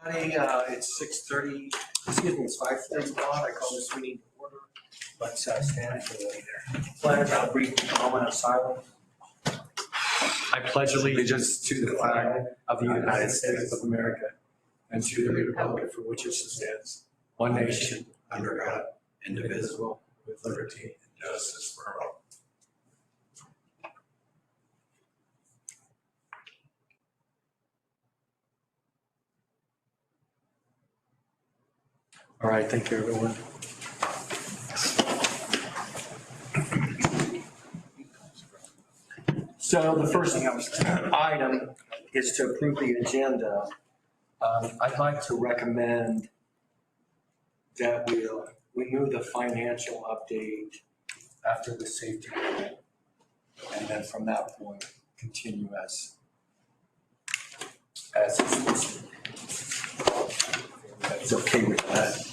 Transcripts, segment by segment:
It's 6:30, excuse me, it's 5:31. I call this meeting to order. Let's stand for the pledge. I'll brief moment of silence. I pledge allegiance to the flag of the United States of America and to the republic for which it stands, one nation, under God, indivisible, with liberty and justice for all. All right, thank you, everyone. So the first item is to approve the agenda. I'd like to recommend that we move the financial update after the safety moment, and then from that point, continue as it's listed. That's okay with that.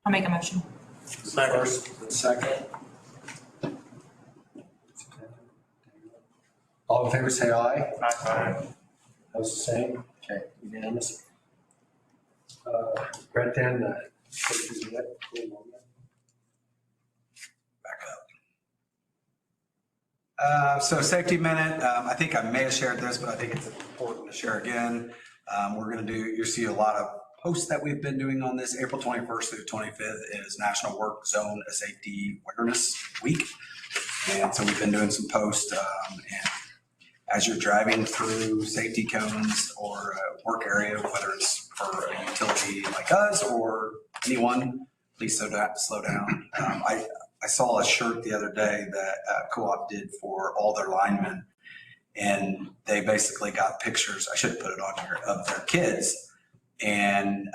I'll make a motion. First and second. All in favor, say aye. Aye. Those the same? Okay, unanimous. Brett, then, back up. So safety minute, I think I may have shared this, but I think it's important to share again. We're going to do, you'll see a lot of posts that we've been doing on this. April 21st through 25th is National Work Zone Safety Awareness Week. And so we've been doing some posts. And as you're driving through safety cones or a work area, whether it's for a utility like us or anyone, please slow down. I saw a shirt the other day that Co-op did for all their linemen, and they basically got pictures, I should put it on here, of their kids. And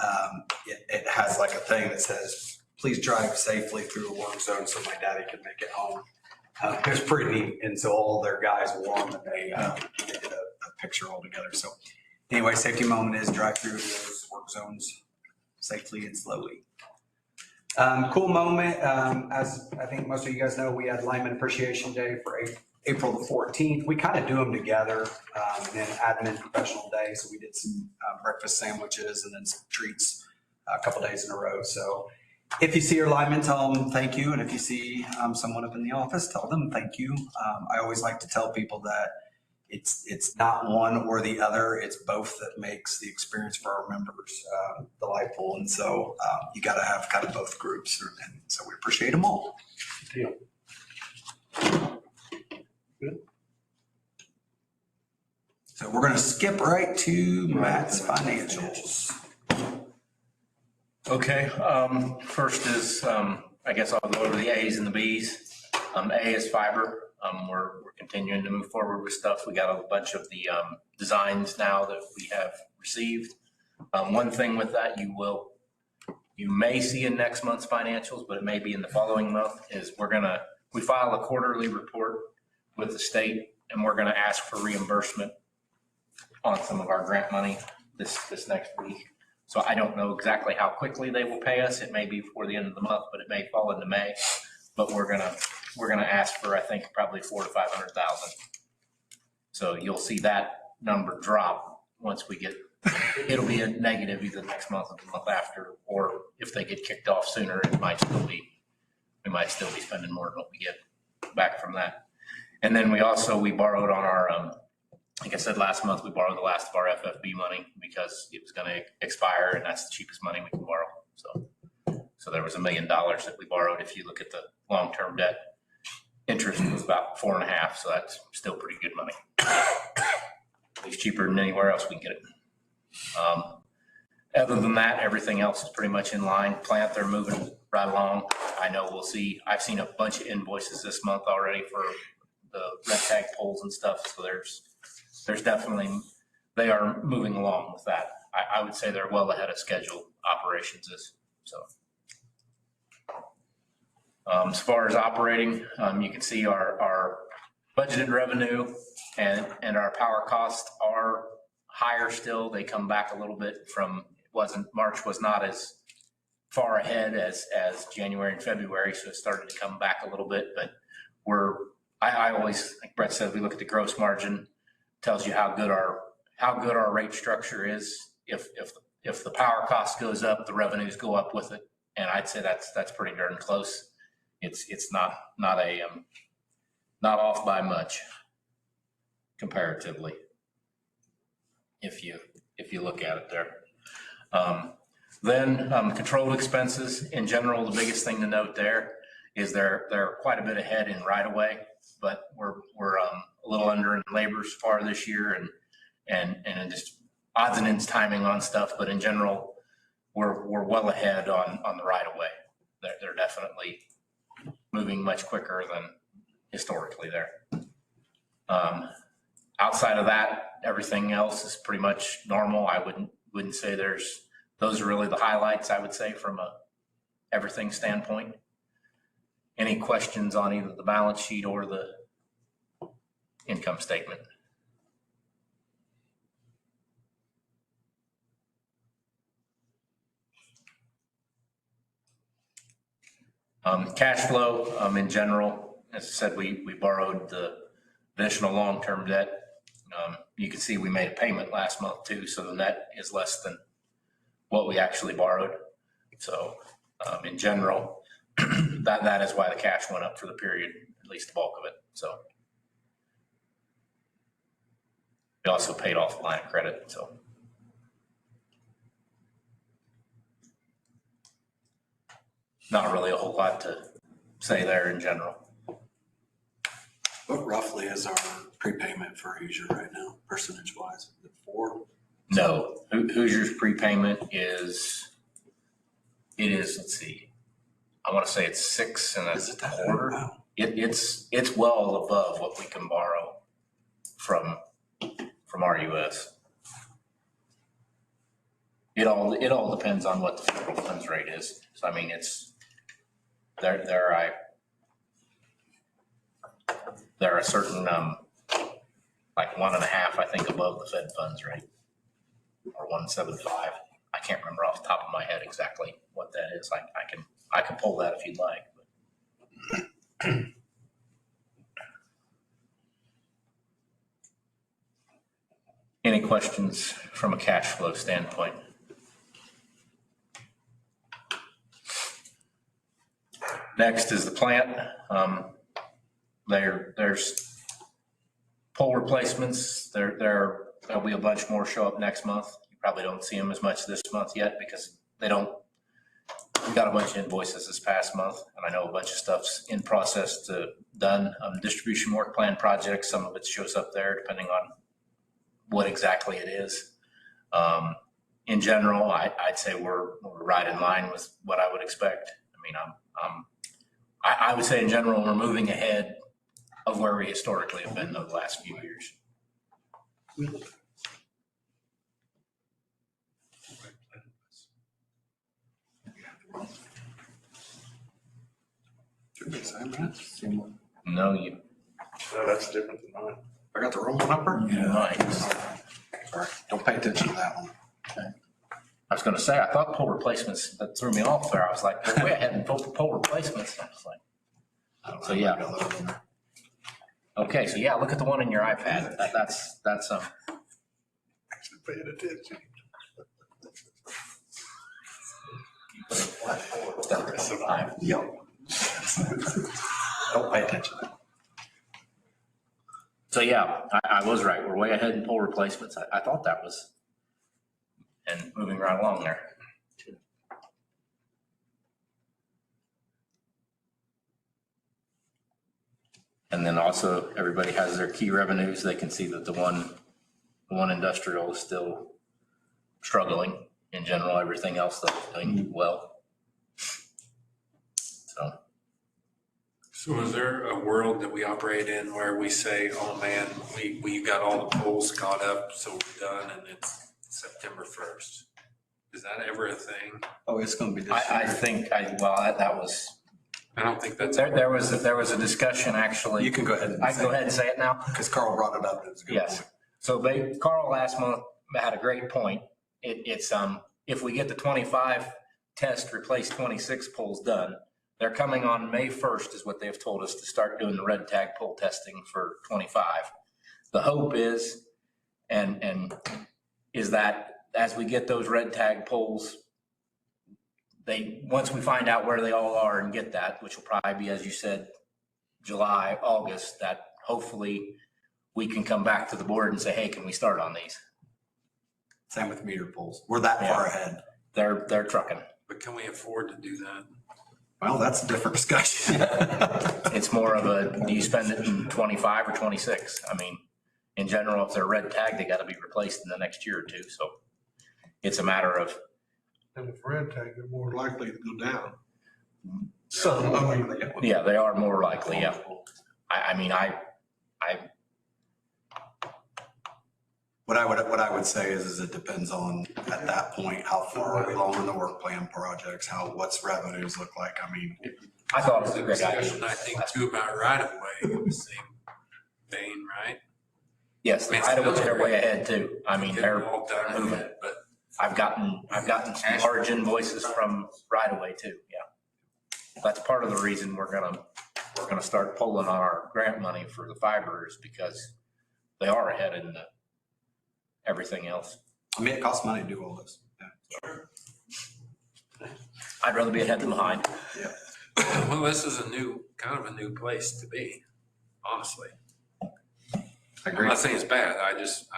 it has like a thing that says, please drive safely through a work zone so my daddy can make it home. It was pretty neat. And so all their guys won and they did a picture all together. So anyway, safety moment is drive through those work zones safely and slowly. Cool moment. As I think most of you guys know, we had Lineman Appreciation Day for April the 14th. We kind of do them together, and then Admin Professional Day. So we did some breakfast sandwiches and then some treats a couple days in a row. So if you see your lineman, tell them thank you. And if you see someone up in the office, tell them thank you. I always like to tell people that it's not one or the other. It's both that makes the experience for our members delightful. And so you got to have kind of both groups. And so we appreciate them all. Deal. Good. So we're going to skip right to Matt's financials. Okay, first is, I guess I'll go over the A's and the B's. A is fiber. We're continuing to move forward with stuff. We got a bunch of the designs now that we have received. One thing with that, you may see in next month's financials, but it may be in the following month, is we file a quarterly report with the state, and we're gonna ask for reimbursement on some of our grant money this next week. So I don't know exactly how quickly they will pay us. It may be before the end of the month, but it may fall into May. But we're gonna ask for, I think, probably $400,000 to $500,000. So you'll see that number drop once we get. It'll be a negative either next month or the month after, or if they get kicked off sooner, we might still be spending more than what we get back from that. And then we borrowed on our, like I said, last month, we borrowed the last of our FFB money because it was going to expire, and that's the cheapest money we can borrow. So there was $1 million that we borrowed. If you look at the long-term debt, interest was about 4.5%. So that's still pretty good money. It's cheaper than anywhere else we can get it. Other than that, everything else is pretty much in line. Plant, they're moving right along. I know I've seen a bunch of invoices this month already for the red tag poles and stuff. So there's definitely, they are moving along with that. I would say they're well ahead of schedule, operations is. So as far as operating, you can see our budgeted revenue and our power costs are higher still. They come back a little bit from, March was not as far ahead as January and February, so it started to come back a little bit, but I always, like Brett said, we look at the gross margin, tells you how good our rate structure is. If the power cost goes up, the revenues go up with it. And I'd say that's pretty darn close. It's not off by much comparatively, if you look at it there. Then controlled expenses in general, the biggest thing to note there is they're quite a bit ahead in right of way, but we're a little under in labor so far this year and just odds and ends timing on stuff. But in general, we're well ahead on the right of way. They're definitely moving much quicker than historically there. Outside of that, everything else is pretty much normal. I wouldn't say those are really the highlights, I would say, from a everything standpoint. Any questions on either the balance sheet or the income statement? Cash flow in general, as I said, we borrowed the additional long-term debt. You can see we made a payment last month too, so the net is less than what we actually borrowed. So in general, that is why the cash went up for the period, at least the bulk of it. So we also paid off the line of credit. So not really a whole lot to say there in general. What roughly is our prepayment for Hoosier right now, percentage wise? Is it 4? No, Hoosier's prepayment is, let's see, I want to say it's 6 1/4. Wow. It's well above what we can borrow from RUS. It all depends on what the federal funds rate is. So I mean, they're a certain like 1.5, I think, above the Fed funds rate, or 1.75. I can't remember off the top of my head exactly what that is. I can pull that if you'd like. Any questions from a cash flow standpoint? Next is the plant. There's pole replacements. There'll be a bunch more show up next month. You probably don't see them as much this month yet because we got a bunch of invoices this past month, and I know a bunch of stuff's in process done. Distribution work plan projects, some of it shows up there depending on what exactly it is. In general, I'd say we're right in line with what I would expect. I mean, I would say in general, we're moving ahead of where we historically have been the last few years. Should be the same, right? No, you No, that's different than mine. I got the wrong number? might. Sorry, don't pay attention to that one. I was going to say, I thought pole replacements, that threw me off there. I was like, we're way ahead in pole replacements. I was like, so yeah. Okay, so yeah, look at the one in your iPad. That's Actually paying attention. Yep. Don't pay attention. So yeah, I was right. We're way ahead in pole replacements. I thought that was, and moving right along there. And then also everybody has their key revenues. They can see that the one industrial is still struggling in general. Everything else though is doing well. So is there a world that we operate in where we say, oh man, we got all the polls caught up, so we're done, and it's September 1st? Is that ever a thing? Oh, it's going to be this I year. think, that was I don't think that's. There was a discussion actually. You can go ahead and I can go ahead and say it now. Because Carl brought it up. It was a good Yes. point. So Carl last month had a great point. It's, if we get the 25 test, replace 26 poles done, they're coming on May 1st is what they've told us to start doing the red tag pole testing for 25. The hope is, and is that as we get those red tag poles, once we find out where they all are and get that, which will probably be, as you said, July, August, that hopefully we can come back to the board and say, hey, can we start on these? Same with meter poles. We're that far ahead. They're trucking. But can we afford to do that? Well, that's a different discussion. It's more of a, do you spend it in 25 or 26? I mean, in general, if they're red tag, they got to be replaced in the next year or two. So it's a matter of, And if red tag, they're more likely to go down. Some, I mean, yeah, they are more likely, yeah. I mean, What I would say is it depends on, at that point, how far are we along in the work plan projects, what's revenues look like. I mean, I thought it was a The great discussion, idea. I think, too, about right of way in the same vein, right? Yes, the right of way, they're way ahead too. I mean, Get they're them all done, moving. but I've gotten some large invoices from right away too, yeah. That's part of the reason we're gonna start pulling on our grant money for the fiber is because they are ahead in everything else. I mean, it costs money to do all this. Yeah. I'd rather be ahead than behind. well, this is kind of a new place to be, honestly. I I'm agree. not saying it's bad.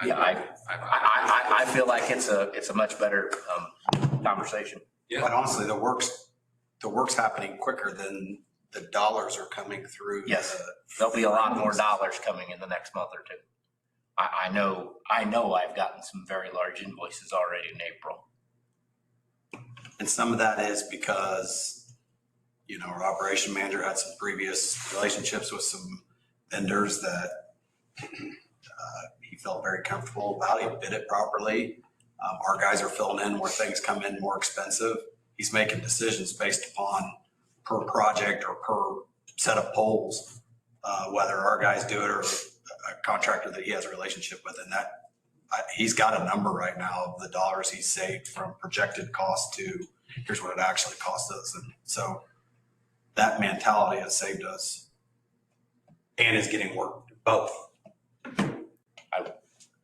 Yeah, I feel like it's a much better conversation. But honestly, the work's happening quicker than the dollars are coming through. Yes. There'll be a lot more dollars coming in the next month or two. I know I've gotten some very large invoices already in April. And some of that is because, our operation manager had some previous relationships with some vendors that he felt very comfortable about. He bid it properly. Our guys are filling in where things come in more expensive. He's making decisions based upon per project or per set of poles, whether our guys do it or a contractor that he has a relationship with. And that he's got a number right now of the dollars he's saved from projected cost to here's what it actually cost us. And so that mentality has saved us and is getting work both.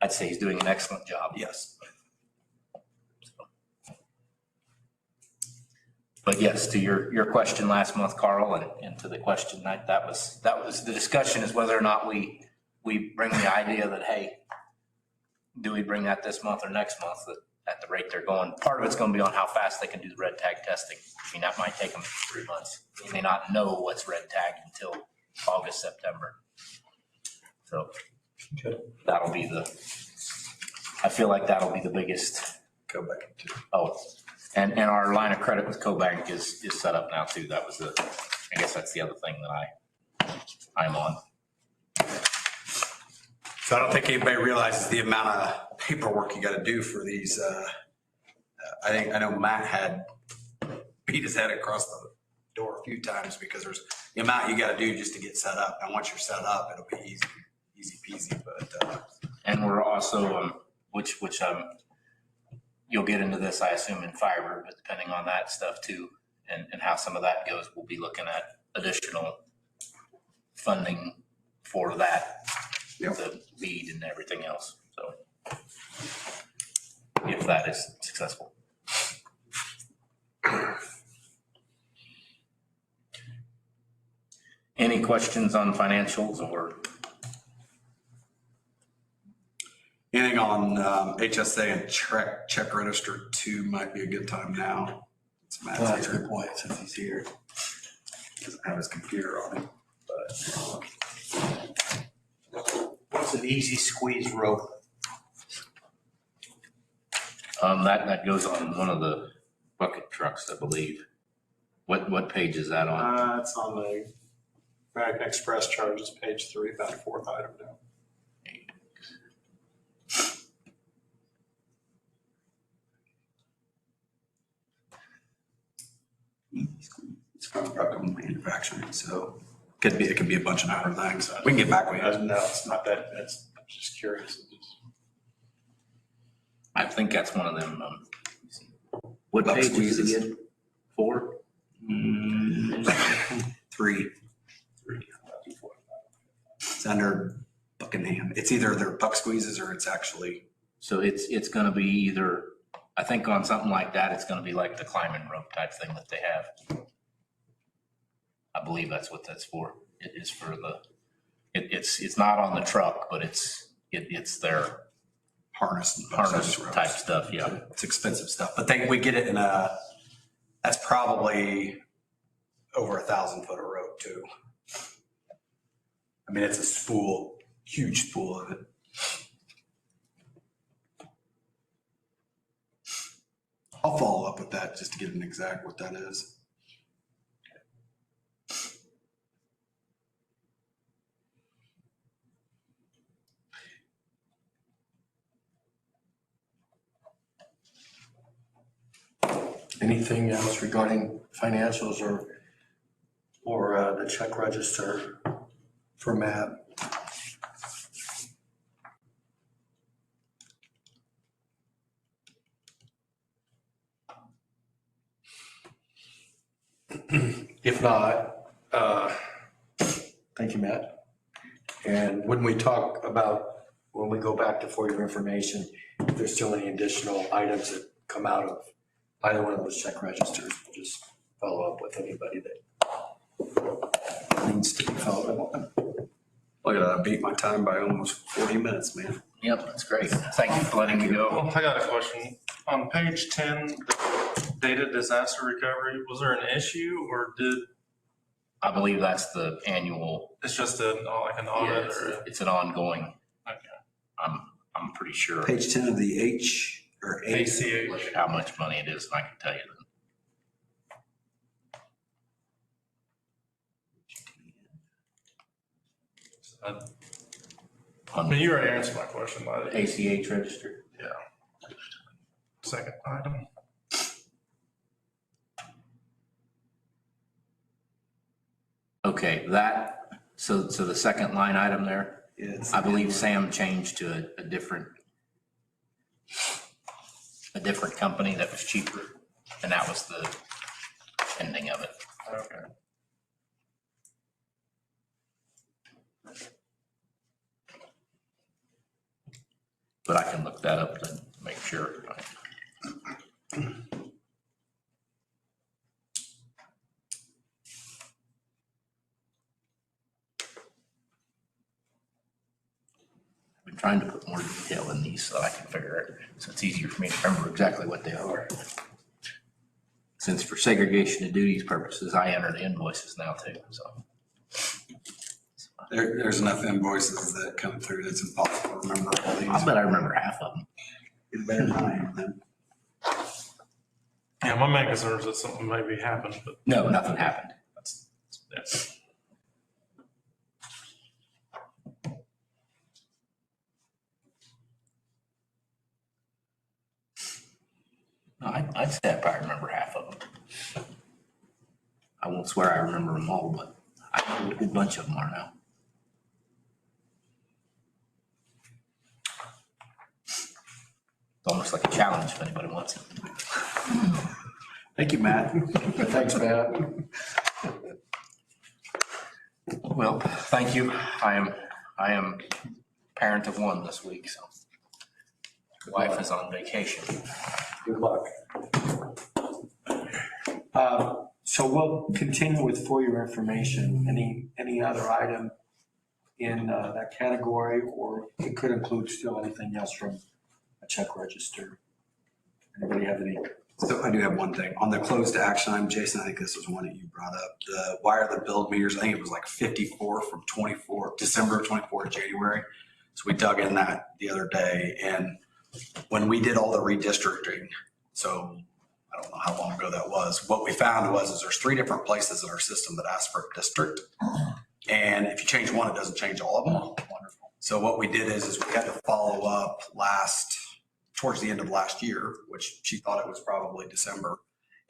I'd say he's doing an excellent job. Yes. But yes, to your question last month, Carl, and to the question that was the discussion is whether or not we bring the idea that, hey, do we bring that this month or next month at the rate they're going? Part of it's going to be on how fast they can do the red tag testing. I mean, that might take them 3 months. They may not know what's red tagged until August, September. So that'll be I feel like that'll be the biggest. Go back to. Oh, and our line of credit with CoBank is set up now too. That was I guess that's the other thing that I'm on. So I don't think anybody realizes the amount of paperwork you got to do for these. I know Matt had beat his head across the door a few times because there's the amount you got to do just to get set up. And once you're set up, it'll be easy peasy. But And we're also, which you'll get into this, I assume, in fiber, but depending on that stuff too, and how some of that goes, we'll be looking at additional funding for that, Yep. the lead and everything else. So if that is successful. Any questions on financials or? anything on HSA and check register 2 might be a good time now. It's Matt's That's a here. good point, since he's here. He doesn't have his computer on him. What's an easy squeeze rope? That goes on one of the bucket trucks, I believe. What page is that on? It's on the American Express charges, page 3, about the 4th item down. Probably manufacturing, so it could be a bunch of different things. We can get back with you. No, it's not that, I'm just curious. I think that's one of them, what Buck page is squeezes. it again? 4? 3. It's under Buckingham. It's either their buck squeezes or it's actually, So it's gonna be either, I think on something like that, it's gonna be like the climbing rope type thing that they have. I believe that's what that's for. It is for the, it's not on the truck, but it's their harness. and harness ropes. type stuff, yeah. It's expensive stuff, but we get it in that's probably over 1,000 foot of rope too. I mean, it's a spool, huge spool of it. I'll follow up with that just to get an exact what that is. Anything else regarding financials or the check register for Matt? If not, thank you, Matt. And when we talk about, when we go back to for your information, if there's still any additional items that come out of either one of those check registers, we'll just follow up with anybody that needs to be followed up on. Look at that, I beat my time by almost 40 minutes, man. Yep, that's great. Thank you for letting me go. Well, I got a question. On page 10, the data disaster recovery, was there an issue or I believe that's the annual, it's just like an audit or? it's an ongoing, Okay. I'm pretty sure. Page 10 of the H or A. ACH. Look at how much money it is, and I can tell you. I mean, you already answered my question by the ACH register. second item. Okay, so the second line item there, It's- I believe Sam changed to a different company that was cheaper, and that was the ending of it. Okay. But I can look that up to make sure. I've been trying to put more detail in these so that I can figure it, so it's easier for me to remember exactly what they are. Since for segregation of duties purposes, I enter the invoices now too, so. There's enough invoices that come through that's impossible to remember all these. I bet I remember half of them. It's better than I am then. Yeah, my main concern is that something maybe happened, but No, nothing happened. that's. No, I'd say I probably remember half of them. I won't swear I remember them all, but I know a good bunch of them are now. It's almost like a challenge if anybody wants it. Thank you, Matt. Thanks, Matt. Well, thank you. I am parent of one this week, so. Wife is on vacation. Good luck. So we'll continue with for your information. Any other item in that category, or it could include still anything else from a check register? Anybody have any? So I do have one thing. On the closed action item, Jason, I think this was one that you brought up. The wire the build meters, I think it was like 54 from December 24 to January. So we dug in that the other day. And when we did all the redistricting, so I don't know how long ago that was, what we found was there's 3 different places in our system that ask for a district. And if you change one, it doesn't change all of them. Wonderful. So what we did is we had to follow up towards the end of last year, which she thought it was probably December.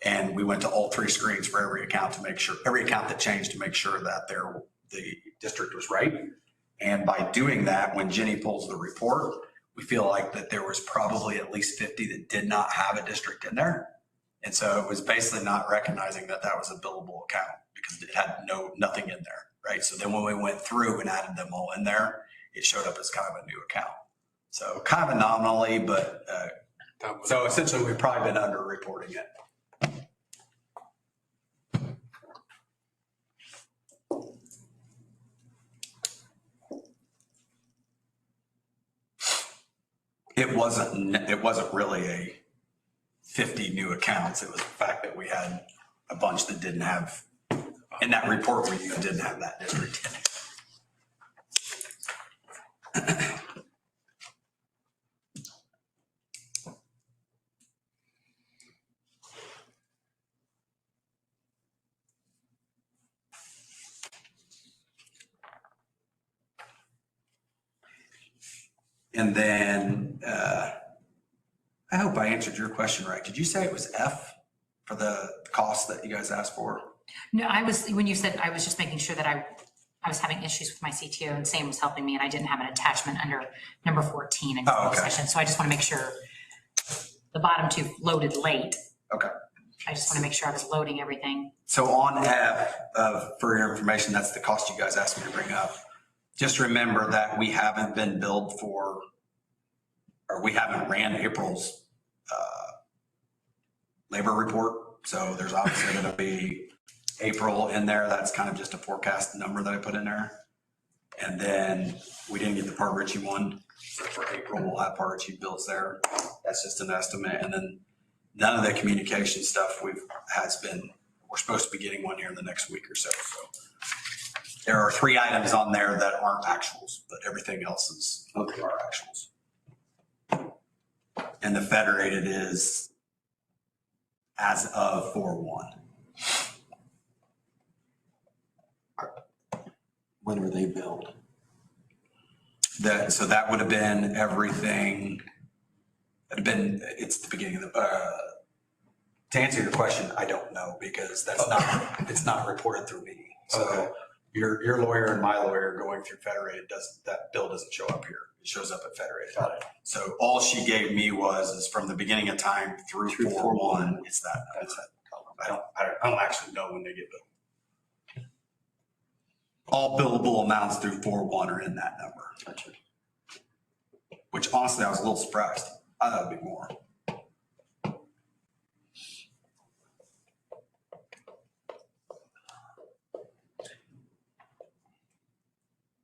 And we went to all 3 screens for every account to make sure, every account that changed to make sure that the district was right. And by doing that, when Jenny pulls the report, we feel like that there was probably at least 50 that did not have a district in there. And so it was basically not recognizing that that was a billable account because it had nothing in there, right? So then when we went through and added them all in there, it showed up as kind of a new account. So kind of anomaly, but so essentially we've probably been under-reporting it. It wasn't really a 50 new accounts. It was the fact that we had a bunch that didn't have, in that report where you didn't have that district in it. And then I hope I answered your question right. Did you say it was F for the cost that you guys asked for? No, when you said, I was just making sure that I was having issues with my CTO and Sam was helping me and I didn't have an attachment under number 14 in closed session. So I just want to make sure the bottom 2 loaded late. Okay. I just want to make sure I was loading everything. So on F, for your information, that's the cost you guys asked me to bring up. Just remember that we haven't been billed for, or we haven't ran April's labor report. So there's obviously going to be April in there. That's kind of just a forecast number that I put in there. And then we didn't get the Part Ritchie one. So for April, we'll have Part Ritchie bills there. That's just an estimate. And then none of the communication stuff we're supposed to be getting one here in the next week or so. So there are 3 items on there that aren't actuals, but everything else is our actuals. And the federated is as of 4/1. When were they billed? So that would have been everything. It's the beginning of to answer your question, I don't know because it's not reported through me. So your lawyer and my lawyer going through Federated that bill doesn't show up here. It shows up at Federated. Got it. So all she gave me is from the beginning of time through 4/1. It's that. That's that. I don't actually know when they get billed. All billable amounts through 4/1 are in that number. Gotcha. Which honestly, I was a little surprised. I thought it'd be more.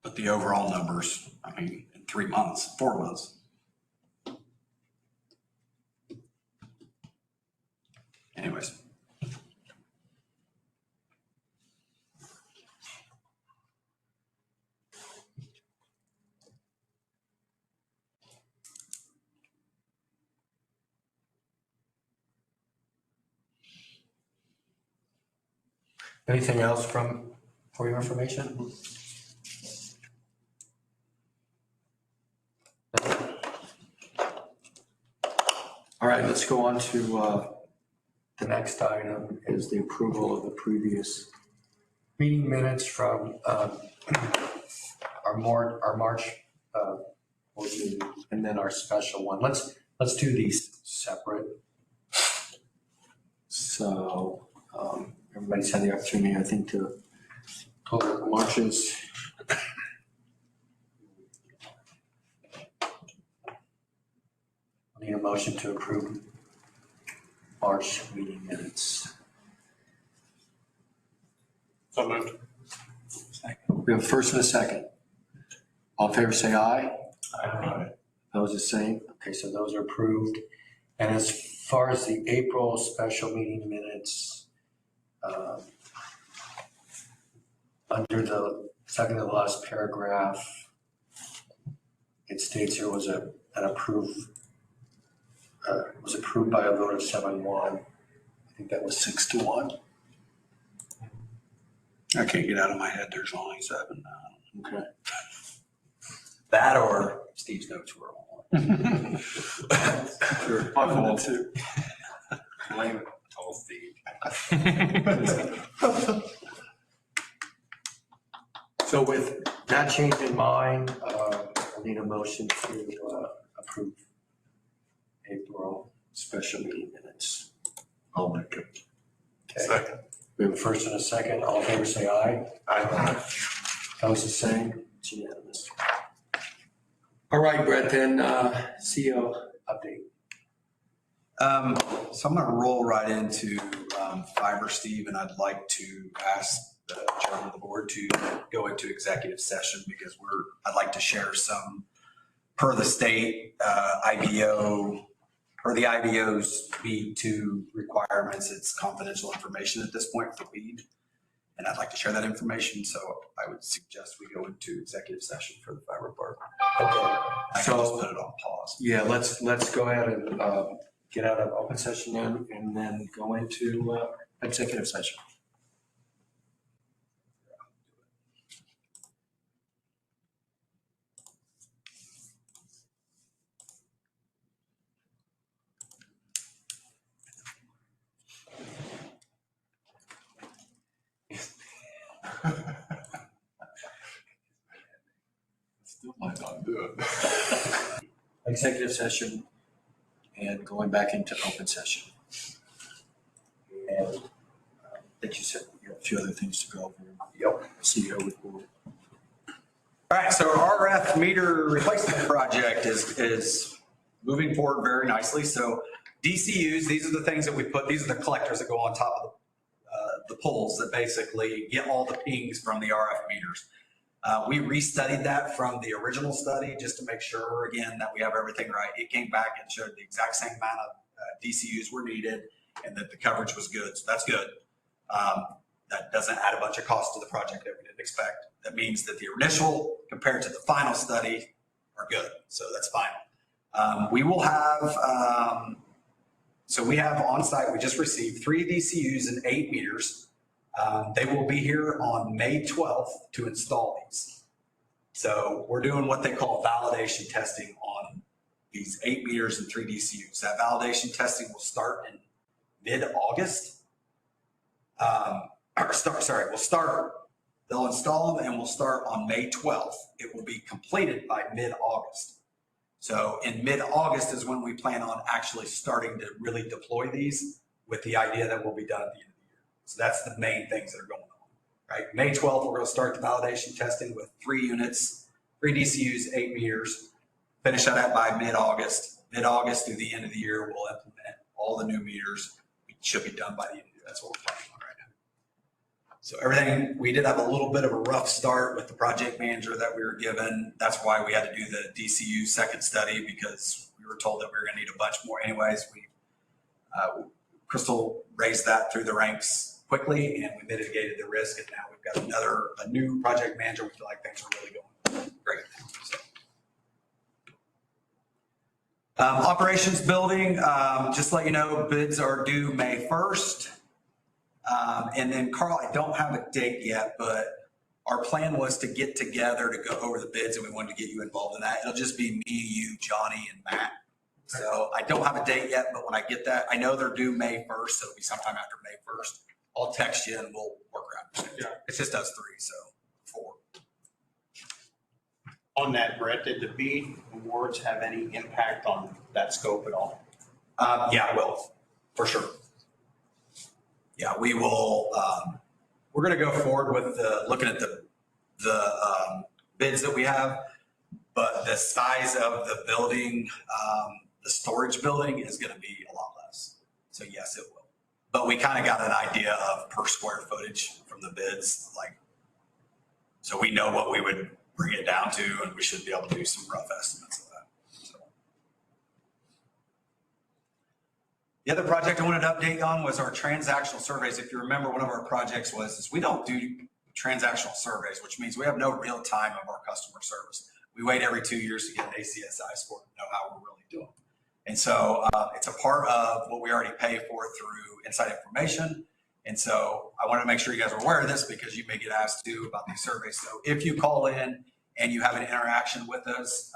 But the overall numbers, I mean, in 4 months. Anyways. Anything else for your information? All right, let's go on to the next item is the approval of the previous meeting minutes from our March board meeting and then our special one. Let's do these separate. So everybody's had the opportunity, I think, to pull their Marches. I need a motion to approve March meeting minutes. So moved. We have a first and a second. All in favor, say aye. Aye. Those the same. Okay, so those are approved. And as far as the April special meeting minutes, under the second to the last paragraph, it states here was approved by a vote of 7-1. I think that was 6-1. I can't get out of my head. There's only 7 now. Okay. That or Steve's notes were wrong. Sure. My fault too. Blame it, all Steve. So with that change in mind, I need a motion to approve April special meeting minutes. I'll make it. Okay. Second. We have a first and a second. All in favor, say aye. Aye. Opposed, the same. It's unanimous. All right, Brett, then CEO update. So I'm going to roll right into fiber, Steve, and I'd like to ask the chairman of the board to go into executive session because I'd like to share some, per the state IBO, per the IBO's B2 requirements, it's confidential information at this point for weed. And I'd like to share that information. So I would suggest we go into executive session for the fiber part. Okay. I can just put it on pause. Yeah, let's go ahead and get out of open session and then go into executive session. Still might not do it. Executive session and going back into open session. And I think you said you have a few other things to go over. Yep. CEO report. All right, so our RF meter replacement project is moving forward very nicely. So DCUs, these are the things that we put, these are the collectors that go on top of the poles that basically get all the pings from the RF meters. We restudied that from the original study just to make sure, again, that we have everything right. It came back and showed the exact same amount of DCUs were needed and that the coverage was good. So that's good. That doesn't add a bunch of cost to the project that we didn't expect. That means that the initial compared to the final study are good. So that's fine. We will have, so we have on site, we just received 3 DCUs and 8 meters. They will be here on May 12th to install these. So we're doing what they call validation testing on these 8 meters and 3 DCUs. That validation testing will start in mid-August. They'll install them and we'll start on May 12th. It will be completed by mid-August. So in mid-August is when we plan on actually starting to really deploy these with the idea that we'll be done at the end of the year. So that's the main things that are going on, right? May 12th, we're going to start the validation testing with 3 units, 3 DCUs, 8 meters, finish that by mid-August. Mid-August through the end of the year, we'll implement all the new meters. We should be done by the end of the year. That's what we're planning on right now. So everything, we did have a little bit of a rough start with the project manager that we were given. That's why we had to do the DCU second study because we were told that we were going to need a bunch more anyways. Crystal raised that through the ranks quickly and we mitigated the risk. And now we've got a new project manager. We feel like things are really going great. So. Operations building, just to let you know, bids are due May 1st. And then Carl, I don't have a date yet, but our plan was to get together to go over the bids and we wanted to get you involved in that. It'll just be me, you, Johnny, and Matt. So I don't have a date yet, but when I get that, I know they're due May 1st, so it'll be sometime after May 1st. I'll text you and we'll work around it. Yeah. It's just us 3, so 4. On that, Brett, did the BEAD awards have any impact on that scope at all? Yeah, it will, for sure. Yeah, we will, we're going to go forward with looking at the bids that we have, but the size of the building, the storage building is going to be a lot less. So yes, it will. But we kind of got an idea of per square footage from the bids, so we know what we would bring it down to, and we should be able to do some rough estimates of that. So. The other project I wanted to update on was our transactional surveys. If you remember, one of our projects was we don't do transactional surveys, which means we have no real time of our customer service. We wait every 2 years to get an ACSI score to know how we're really doing. And so it's a part of what we already pay for through Inside Information. And so I wanted to make sure you guys are aware of this because you may get asked too about these surveys. So if you call in and you have an interaction with us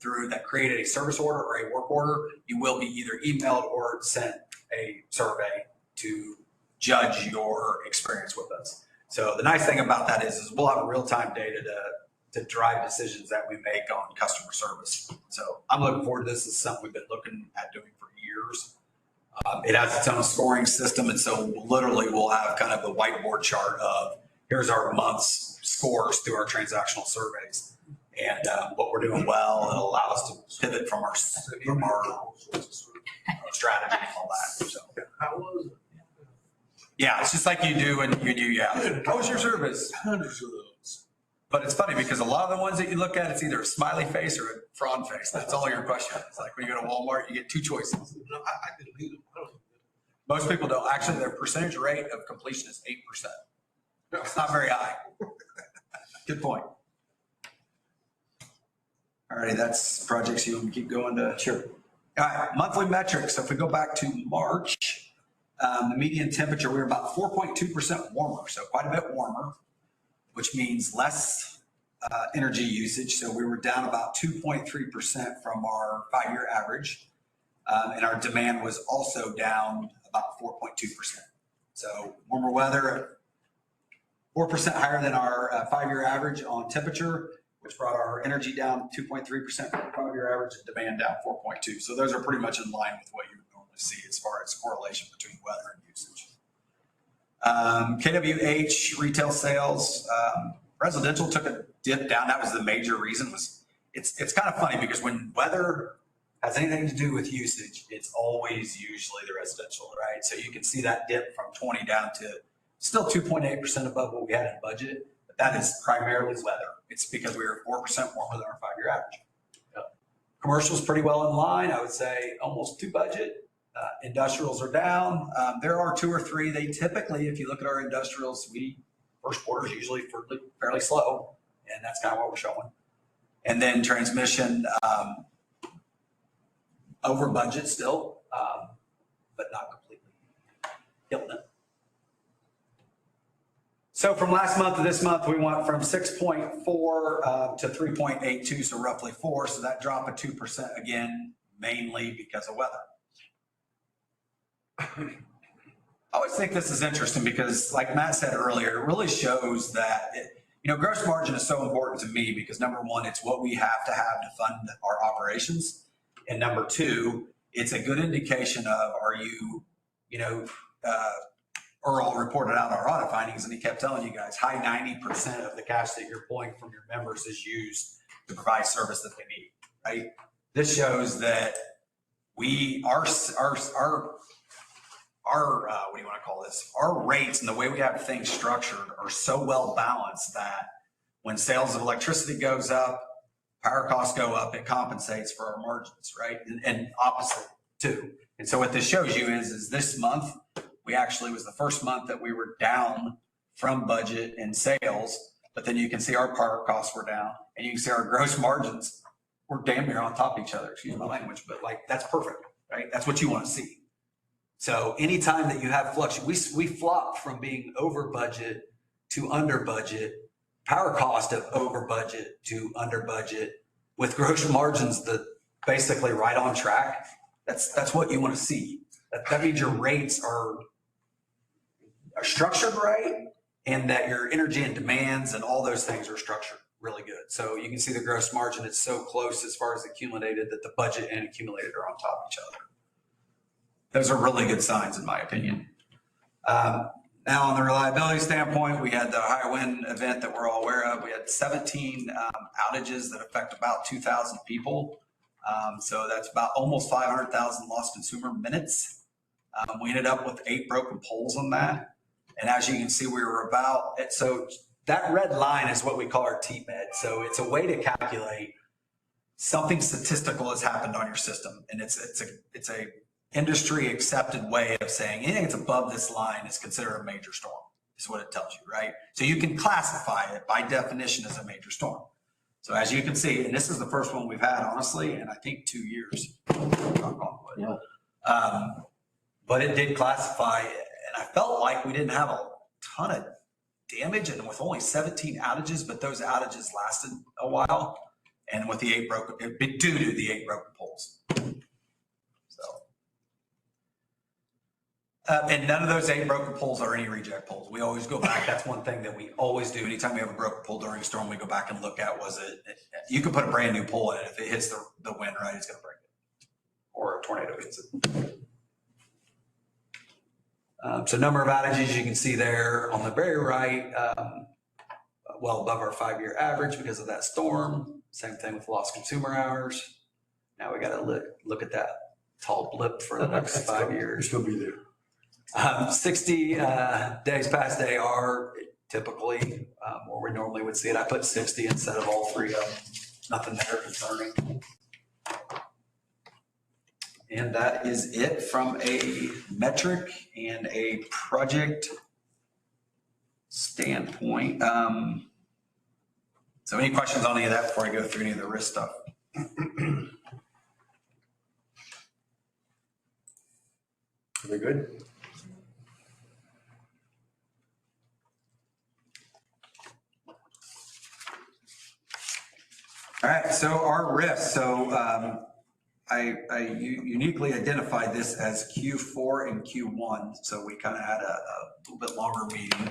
through that created a service order or a work order, you will be either emailed or sent a survey to judge your experience with us. So the nice thing about that is we'll have real-time data to drive decisions that we make on customer service. So I'm looking forward to this. This is something we've been looking at doing for years. It has its own scoring system. And so literally we'll have kind of the whiteboard chart of here's our month's scores through our transactional surveys and what we're doing well. It'll allow us to pivot from our strategy and all that. So. How was it? Yeah, it's just like you do when you do, yeah. How was your service? Hundreds of those. But it's funny because a lot of the ones that you look at, it's either a smiley face or a fraud face. That's all your question. It's like when you go to Walmart, you get two choices. No, I didn't need them. Most people don't. Actually, their percentage rate of completion is 8%. It's not very high. Good point. All righty, that's projects you want me to keep going to? Sure. All right, monthly metrics. So if we go back to March, the median temperature, we were about 4.2% warmer, so quite a bit warmer, which means less energy usage. So we were down about 2.3% from our 5-year average. And our demand was also down about 4.2%. So warmer weather, 4% higher than our 5-year average on temperature, which brought our energy down 2.3% from 5-year average and demand down 4.2%. So those are pretty much in line with what you would normally see as far as correlation between weather and usage. KWH retail sales, residential took a dip down. That was the major reason. It's kind of funny because when weather has anything to do with usage, it's always usually the residential, right? So you can see that dip from 20 down to still 2.8% above what we had in budget, but that is primarily weather. It's because we were 4% warmer than our 5-year average. Commercial's pretty well in line. I would say almost to budget. Industrials are down. There are 2 or 3. They typically, if you look at our industrials, first quarter is usually fairly slow, and that's kind of what we're showing. And then transmission, over budget still, but not completely killing it. So from last month to this month, we went from 6.4 to 3.82, so roughly 4. So that drop of 2% again, mainly because of weather. I always think this is interesting because, like Matt said earlier, it really shows that gross margin is so important to me because number one, it's what we have to fund our operations. And number two, it's a good indication of, Earl reported out our audit findings and he kept telling you guys, high 90% of the cash that you're pulling from your members is used to provide service that they need, right? This shows that our rates and the way we have things structured are so well balanced that when sales of electricity goes up, power costs go up, it compensates for our margins, right? And opposite too. And so what this shows you is this month, we actually was the first month that we were down from budget in sales, but then you can see our power costs were down and you can see our gross margins were damn near on top of each other, excuse my language, but that's perfect, right? That's what you want to see. So anytime that you have fluctuation, we flopped from being over budget to under budget, power cost of over budget to under budget with gross margins that basically right on track. That's what you want to see. That means your rates are structured right and that your energy and demands and all those things are structured really good. So you can see the gross margin is so close as far as accumulated that the budget and accumulated are on top of each other. Those are really good signs in my opinion. Now on the reliability standpoint, we had the high wind event that we're all aware of. We had 17 outages that affect about 2,000 people. So that's about almost 500,000 lost consumer minutes. We ended up with 8 broken poles on that. And as you can see, we were so that red line is what we call our TMED. So it's a way to calculate something statistical has happened on your system. And it's a industry accepted way of saying anything that's above this line is considered a major storm, is what it tells you, right? So you can classify it by definition as a major storm. So as you can see, and this is the first one we've had, honestly, in I think 2 years. Yeah. But it did classify, and I felt like we didn't have a ton of damage, and with only 17 outages, but those outages lasted a while, and with the 8 broken, due to the 8 broken poles. So, And none of those 8 broken poles are any reject poles. We always go back. That's one thing that we always do. Anytime we have a broken pole during a storm, we go back and look at, you can put a brand new pole in it. If it hits the wind right, it's going to break it. Or a tornado hits it. So number of outages you can see there on the very right, well above our 5-year average because of that storm. Same thing with lost consumer hours. Now we got to look at that tall blip for the next 5 years. Still be there. 60 days past AR, typically, where we normally would see it. I put 60 instead of all 3 of them. Nothing there concerning. And that is it from a metric and a project standpoint. So any questions on any of that before I go through any of the risk stuff? Are we good? All right, so our risk. So I uniquely identified this as Q4 and Q1. So we kind of had a little bit longer meeting.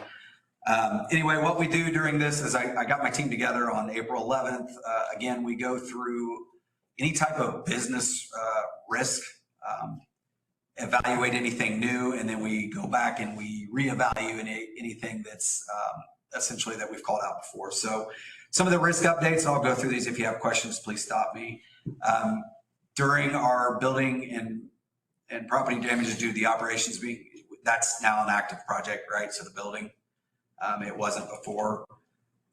Anyway, what we do during this is I got my team together on April 11th. Again, we go through any type of business risk, evaluate anything new, and then we go back and we reevaluate anything that's essentially that we've called out before. So some of the risk updates, and I'll go through these. If you have questions, please stop me. During our building and property damages due to the operations, that's now an active project, right? So the building, it wasn't before.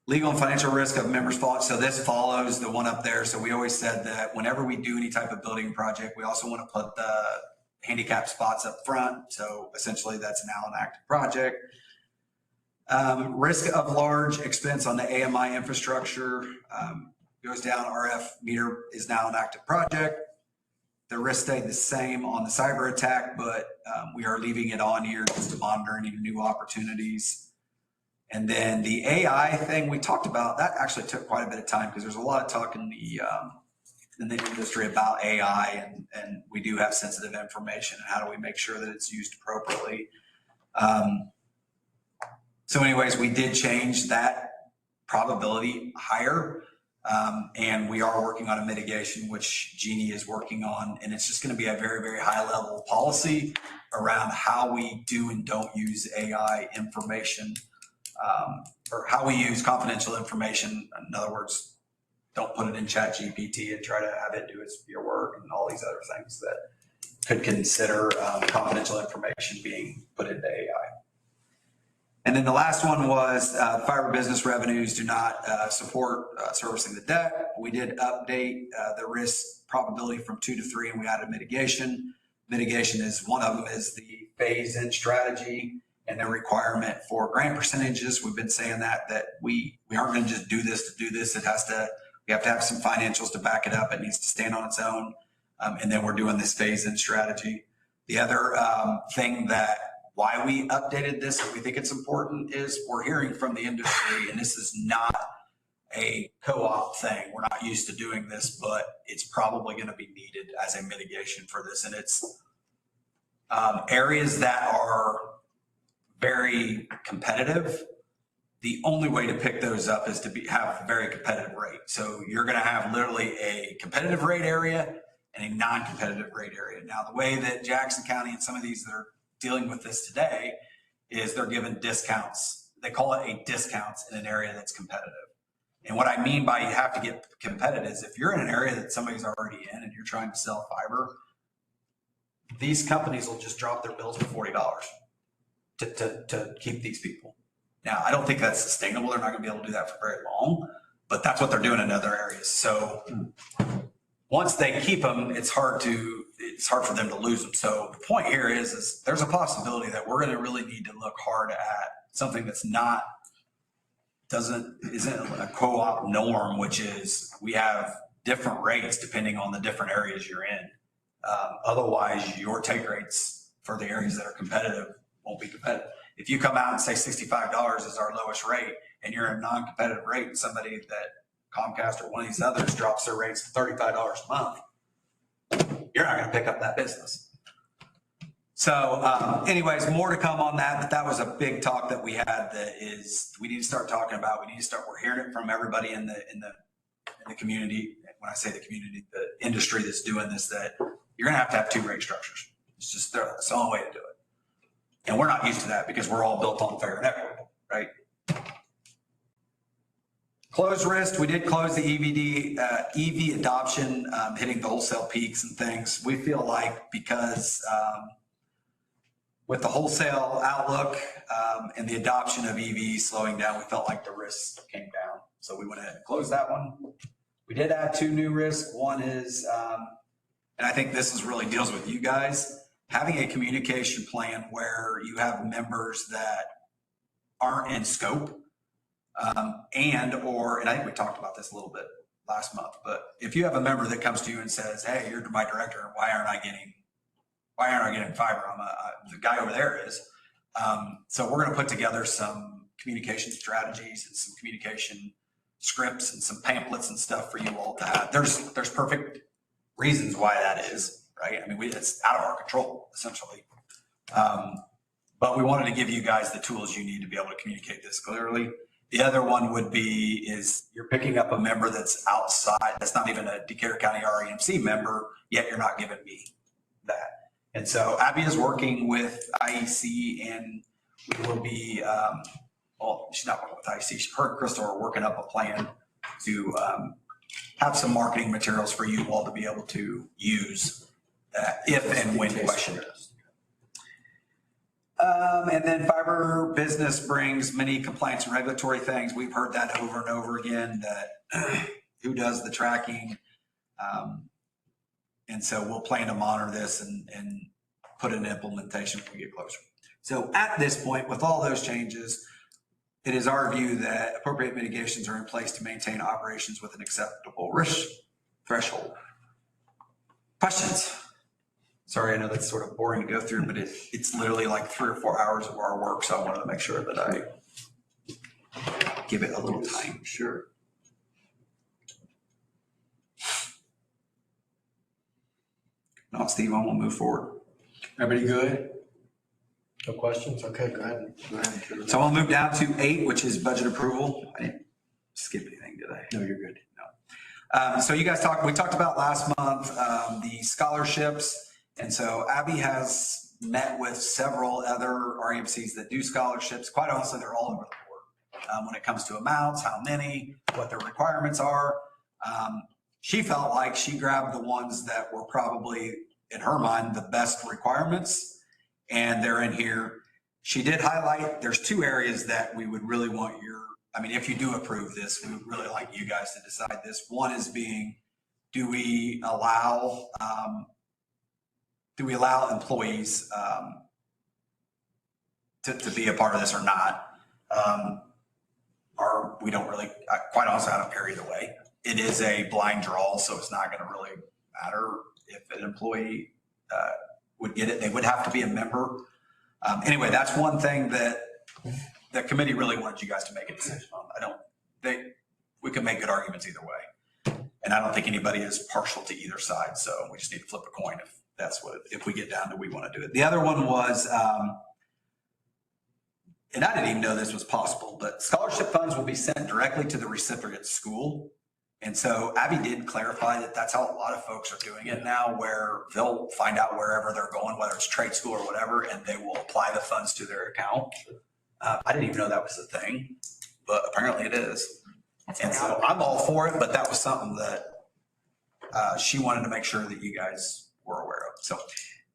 Legal and financial risk of members' fault. So this follows the one up there. So we always said that whenever we do any type of building project, we also want to put the handicap spots up front. So essentially that's now an active project. Risk of large expense on the AMI infrastructure goes down. RF meter is now an active project. The risk stayed the same on the cyber attack, but we are leaving it on here just to monitor any new opportunities. And then the AI thing we talked about, that actually took quite a bit of time because there's a lot of talk in the industry about AI, and we do have sensitive information, and how do we make sure that it's used appropriately. So anyways, we did change that probability higher, and we are working on a mitigation, which Jeannie is working on, and it's just going to be a very, very high level policy around how we do and don't use AI information, or how we use confidential information. In other words, don't put it in ChatGPT and try to have it do your work and all these other things that could consider confidential information being put into AI. And then the last one was fiber business revenues do not support servicing the debt. We did update the risk probability from 2 to 3, and we added mitigation. Mitigation is one of them is the phase-in strategy and the requirement for grant percentages. We've been saying that we aren't going to just do this to do this. We have to have some financials to back it up. It needs to stand on its own. And then we're doing this phase-in strategy. The other thing that why we updated this, and we think it's important, is we're hearing from the industry, and this is not a co-op thing. We're not used to doing this, but it's probably going to be needed as a mitigation for this. And it's areas that are very competitive. The only way to pick those up is to have a very competitive rate. So you're going to have literally a competitive rate area and a non-competitive rate area. Now, the way that Jackson County and some of these that are dealing with this today is they're given discounts. They call it a discount in an area that's competitive. And what I mean by you have to get competitive is if you're in an area that somebody's already in and you're trying to sell fiber, these companies will just drop their bills to $40 to keep these people. Now, I don't think that's sustainable. They're not going to be able to do that for very long, but that's what they're doing in other areas. So once they keep them, it's hard for them to lose them. So the point here is there's a possibility that we're going to really need to look hard at something that's isn't a co-op norm, which is we have different rates depending on the different areas you're in. Otherwise, your take rates for the areas that are competitive won't be competitive. If you come out and say $65 is our lowest rate and you're in a non-competitive rate and somebody that Comcast or one of these others drops their rates to $35 a month, you're not going to pick up that business. So anyways, more to come on that, but that was a big talk that we had that is, we need to start talking about, we're hearing it from everybody in the community. When I say the community, the industry that's doing this, that you're gonna have to have two rate structures. It's just, it's the only way to do it. And we're not used to that because we're all built on fair and equitable, right? Closed risk, we did close the EV adoption, hitting the wholesale peaks and things. We feel like because with the wholesale outlook and the adoption of EVs slowing down, we felt like the risks came down. So we went ahead and closed that one. We did add two new risks. One is, and I think this is really deals with you guys, having a communication plan where you have members that aren't in scope. And I think we talked about this a little bit last month, but if you have a member that comes to you and says, hey, you're my director, why aren't I getting fiber? The guy over there is. So we're going to put together some communication strategies and some communication scripts and some pamphlets and stuff for you all to have. There's perfect reasons why that is, right? I mean, it's out of our control, essentially. But we wanted to give you guys the tools you need to be able to communicate this clearly. The other one would be is you're picking up a member that's outside, that's not even a Decatur County REMC member, yet you're not giving me that. And so Abby is working with IEC, and we will be, well, she's not working with IEC. Her and Crystal are working up a plan to have some marketing materials for you all to be able to use if and when questioned. And then fiber business brings many compliance and regulatory things. We've heard that over and over again, that who does the tracking. And so we'll plan to monitor this and put in implementation when we get closer. So at this point, with all those changes, it is our view that appropriate mitigations are in place to maintain operations with an acceptable risk threshold. Questions? Sorry, I know that's sort of boring to go through, but it's literally like 3 or 4 hours of our work. So I wanted to make sure that I give it a little time. Sure. No, Steve, I will move forward. Everybody good? No questions? Okay, go ahead. So I'll move down to 8, which is budget approval. I didn't skip anything, did I? No, you're good. No. So you guys we talked about last month, the scholarships. And so Abby has met with several other REMCs that do scholarships. Quite honestly, they're all over the board when it comes to amounts, how many, what their requirements are. She felt like she grabbed the ones that were probably, in her mind, the best requirements, and they're in here. She did highlight there's 2 areas that we would really want if you do approve this, we would really like you guys to decide this. One is being, do we allow employees to be a part of this or not? Or we don't really, quite honestly, I don't care either way. It is a blind draw, so it's not going to really matter if an employee would get it. They would have to be a member. Anyway, that's one thing that the committee really wanted you guys to make a decision on. We can make good arguments either way. And I don't think anybody is partial to either side. So we just need to flip a coin if we get down to we want to do it. The other one was, and I didn't even know this was possible, but scholarship funds will be sent directly to the recipient school. And so Abby did clarify that that's how a lot of folks are doing it now, where they'll find out wherever they're going, whether it's trade school or whatever, and they will apply the funds to their account. I didn't even know that was a thing, but apparently it is. And so I'm all for it, but that was something that she wanted to make sure that you guys were aware of. So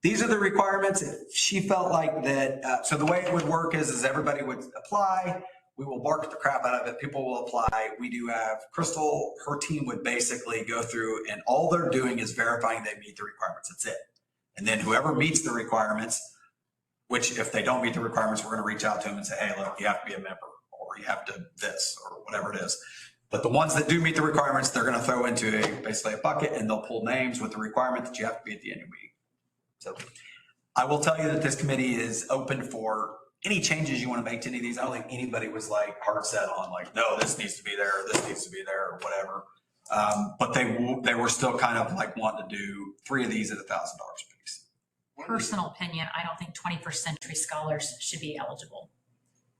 these are the requirements. She felt like that. So the way it would work is everybody would apply. We will market the crap out of it. People will apply. We do have Crystal, her team would basically go through, and all they're doing is verifying they meet the requirements. That's it. And then whoever meets the requirements, which if they don't meet the requirements, we're going to reach out to them and say, hey, look, you have to be a member, or you have to this, or whatever it is. But the ones that do meet the requirements, they're going to throw into basically a bucket, and they'll pull names with the requirement that you have to be at the annual meeting. So I will tell you that this committee is open for any changes you want to make to any of these. I don't think anybody was like hard set on like, no, this needs to be there, or this needs to be there, or whatever. But they were still kind of like wanting to do 3 of these at $1,000 a piece. personal opinion, I don't think 21st century scholars should be eligible.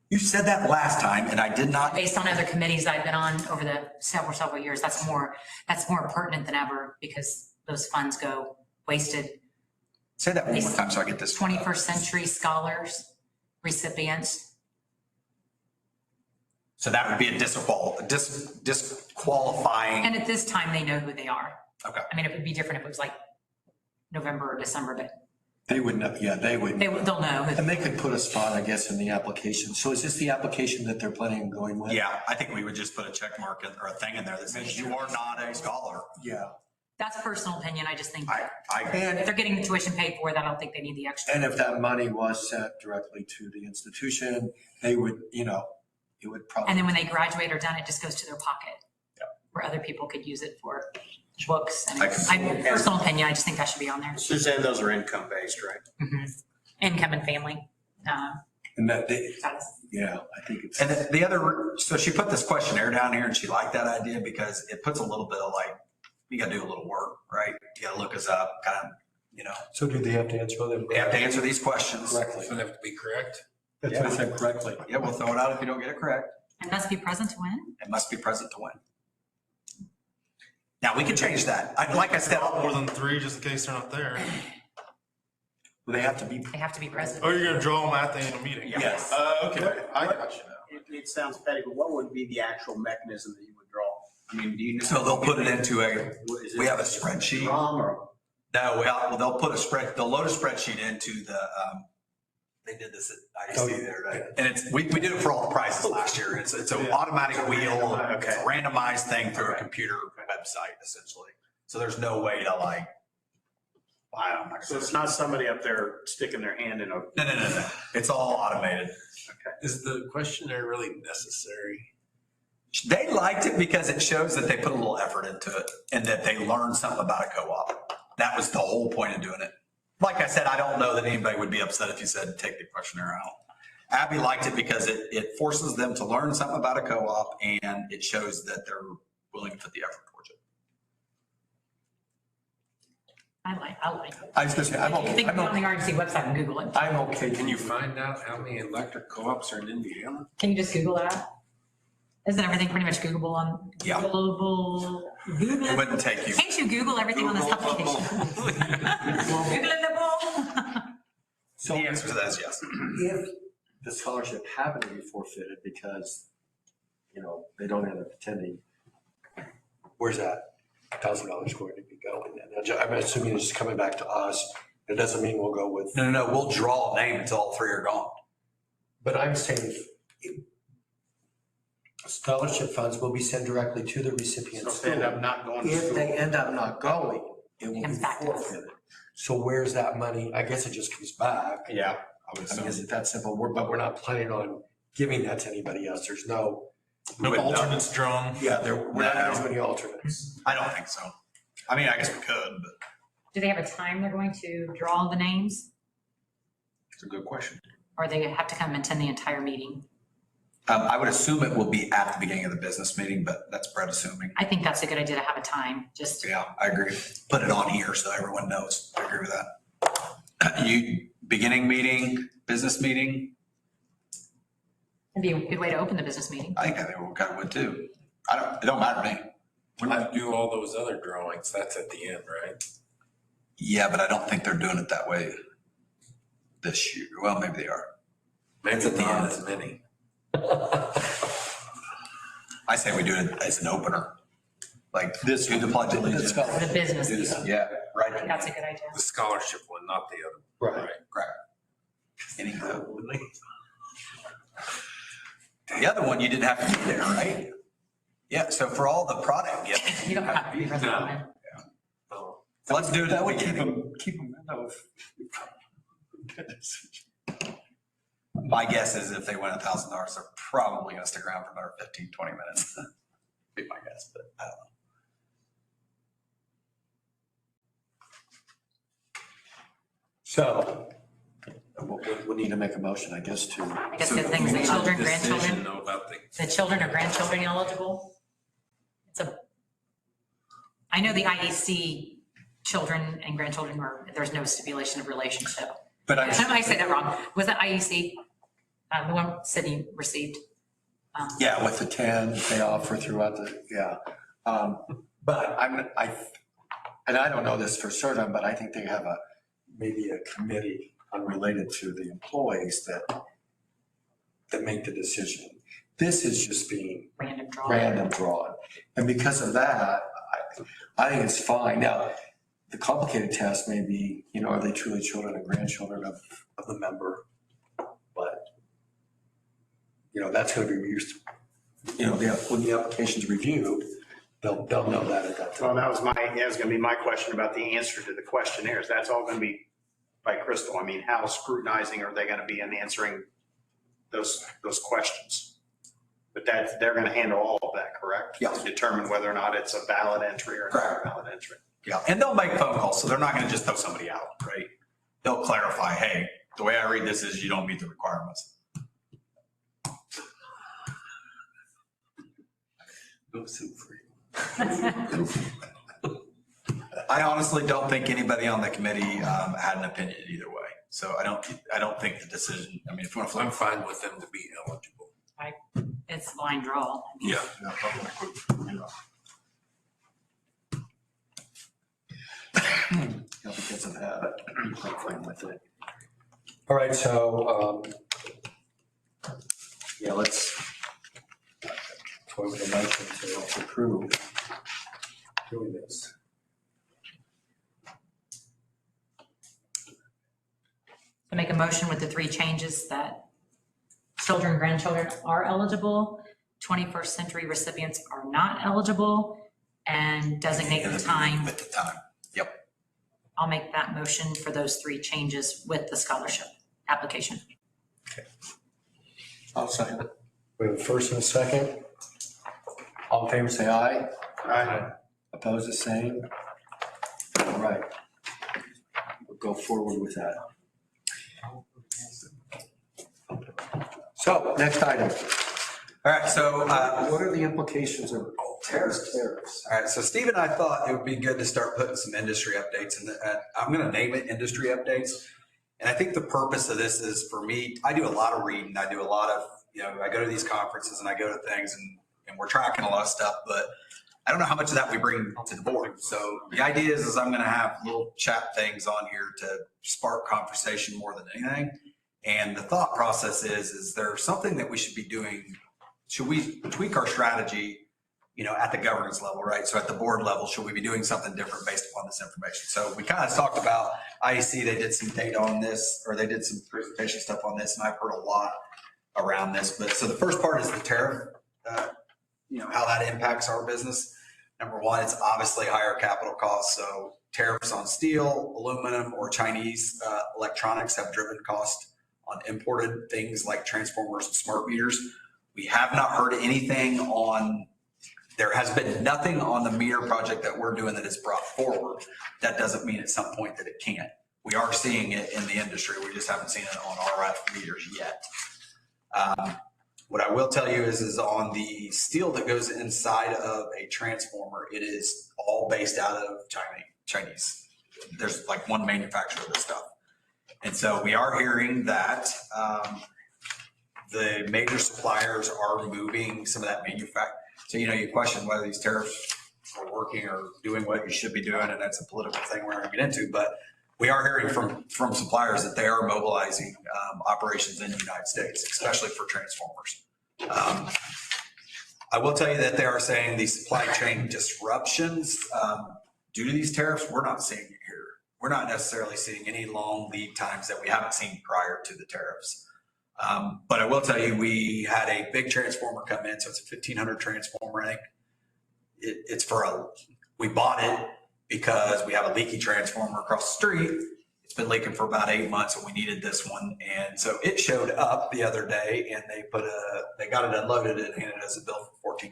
You said that last time and I did not. Based on other committees I've been on over the several years, that's more pertinent than ever because those funds go wasted. Say that one more time so I get this. 21st century scholars, recipients. So that would be a disqualifying. And at this time, they know who they are. Okay. I mean, it would be different if it was like November or December, but They would know, yeah, they would. they'll know. And they could put a spot, I guess, in the application. So is this the application that they're planning on going with? Yeah, I think we would just put a check mark or a thing in there that says you are not a scholar. Yeah. That's personal opinion. I just think if And, they're getting the tuition paid for, that I don't think they need the extra. and if that money was sent directly to the institution, they would, it would probably. And then when they graduate or done, it just goes to their pocket. Yeah. Where other people could use it for books. And I personal opinion, I just think that should be on there. Suzanne, those are income-based, right? Income and family. And that they, Status. yeah, I think it's. And the other, so she put this questionnaire down here and she liked that idea because it puts a little bit of like, you gotta do a little work, right? You gotta look us up, kind of, So do they have to answer them? they have to answer these questions. Correctly. Does it have to be correct? That's what I said, correctly. Yeah, we'll throw it out if you don't get it correct. And must be present to win. It must be present to win. Now, we can change that. Like I said, More than 3, just in case they're not there. They have to be. They have to be present. Oh, you're gonna draw them at the annual meeting? Yes. Okay, I got you now. It sounds petty, but what would be the actual mechanism that you would draw? I mean, do you know? so they'll put it into Is it we have a spreadsheet. ROM or? No, well, they'll put they'll load a spreadsheet into the, they did this at IEC the other day. And we did it for all the prizes last year. It's an automatic wheel, it's a randomized thing through a computer website essentially. So there's no way to like, I'm not So gonna it's not somebody up there sticking their hand in a. No. It's all automated. Is the questionnaire really necessary? They liked it because it shows that they put a little effort into it and that they learned something about a co-op. That was the whole point of doing it. Like I said, I don't know that anybody would be upset if you said, take the questionnaire out. Abby liked it because it forces them to learn something about a co-op and it shows that they're willing to put the effort towards it. I like it. I was gonna say, I'm You think okay. on the RNC website and Google it. I'm okay. Can you find out how many electric co-ops are in Indiana? Can you just Google that? Isn't everything pretty much Googleable on? Yeah. Google. It wouldn't take you. Can't you Google everything on this application? Googleable. So The answer to that is yes. if the scholarship happened to be forfeited because, they don't end up attending, where's that $1,000 going to be going then? I'm assuming it's just coming back to us. It doesn't mean we'll go with. No. We'll draw a name until all three are gone. But I'm saying scholarship funds will be sent directly to the recipient So if they end school. up not going to If school. they end up not going, it will be Comes back to us. forfeited. So where's that money? I guess it just comes back. Yeah. I mean, is it that simple? But we're not planning on giving that to anybody else. There's no. No alternates drawn. Yeah, we're not No. using any alternates. I don't think so. I mean, I guess we could, but Do they have a time they're going to draw the names? it's a good question. Or they have to come and attend the entire meeting? I would assume it will be at the beginning of the business meeting, but that's Brett assuming. I think that's a good idea to have a time, just. Yeah, I agree. Put it on here so everyone knows. I agree with that. Beginning meeting, business meeting, It'd be a good way to open the business meeting. I think we kind of would too. It don't matter to me. When you do all those other drawings, that's at the end, right? Yeah, but I don't think they're doing it that way this year. Well, maybe they are. Maybe It's at the not end. as many. I say we do it as an opener. Like this, do the pledge of allegiance. The business Do this- meeting. Yeah, right. That's a good idea. The scholarship one, not the other. Right. Correct. Anyhow. The other one, you didn't have to be there, right? Yeah, so for all the product gifts. You don't have to be present. No. So let's do it at That the would beginning. keep them out of. My guess is if they win $1,000, they're probably going to stick around for another 15, 20 minutes. Be my guess, but I don't know. So we need to make a motion, I guess, to. I guess the thing is the children, Decision grandchildren, though about the children or grandchildren eligible. I know the IEC children and grandchildren where there's no stipulation of relationship. But I might say that wrong. Was that IEC, the one Sydney received? Yeah, with the 10 they offer throughout the, yeah. But and I don't know this for certain, but I think they have maybe a committee unrelated to the employees that make the decision. This is just being random drawn. And because of that, I think it's fine. Now, the complicated test may be, are they truly children and grandchildren of the member? But, that's going to be used, when the application's reviewed, they'll know that at that Well, time. that was going to be my question about the answer to the questionnaires. That's all going to be by Crystal. I mean, how scrutinizing are they going to be in answering those questions? But they're going to handle all of that, correct? Yeah. To determine whether or not it's a valid entry or not a valid entry. Yeah, and they'll make phone calls, so they're not gonna just throw somebody out, right? They'll clarify, hey, the way I read this is you don't meet the requirements. I honestly don't think anybody on the committee had an opinion either way. So I don't think the decision, I mean, if you want to I'm flip. fine with them to be eligible. It's a line draw. Yeah. Because of that, I'm fine with it. All right, so, Let's go over the motion to approve doing this. To make a motion with the 3 changes that children and grandchildren are eligible, 21st century recipients are not eligible, and designate the time. At the time, yep. I'll make that motion for those 3 changes with the scholarship application. I'll second it. we have a first and a second. All in favor, say aye. Aye. Opposed, the same. All right. We'll go forward with that. So, next item. All right, so What are the implications of tariffs? tariffs? All right, so Steve and I thought it would be good to start putting some industry updates, and I'm going to name it industry updates. And I think the purpose of this is for me, I do a lot of reading. I do a lot of, I go to these conferences and I go to things and we're tracking a lot of stuff, but I don't know how much of that we bring to the board. So the idea is I'm going to have little chat things on here to spark conversation more than anything. And the thought process is there something that we should be doing? Should we tweak our strategy, at the governance level, right? So at the board level, should we be doing something different based upon this information? So we kind of talked about IEC, they did some data on this, or they did some presentation stuff on this, and I've heard a lot around this. But so the first part is the tariff, how that impacts our business. Number one, it's obviously higher capital costs. So tariffs on steel, aluminum, or Chinese electronics have driven cost on imported things like transformers and smart meters. We have not heard anything there has been nothing on the meter project that we're doing that is brought forward. That doesn't mean at some point that it can't. We are seeing it in the industry. We just haven't seen it on RF meters yet. What I will tell you is on the steel that goes inside of a transformer, it is all based out of Chinese. There's like one manufacturer of this stuff. And so we are hearing that the major suppliers are moving some of that manufacturing. So, you question whether these tariffs are working or doing what you should be doing, and that's a political thing we're not going to get into. But we are hearing from suppliers that they are mobilizing operations in the United States, especially for transformers. I will tell you that they are saying the supply chain disruptions due to these tariffs, we're not seeing it here. We're not necessarily seeing any long lead times that we haven't seen prior to the tariffs. But I will tell you, we had a big transformer come in. So it's a 1500 transformer. I think we bought it because we have a leaky transformer across the street. It's been leaking for about 8 months and we needed this one. And so it showed up the other day and they got it unloaded and handed us a bill for $14,000.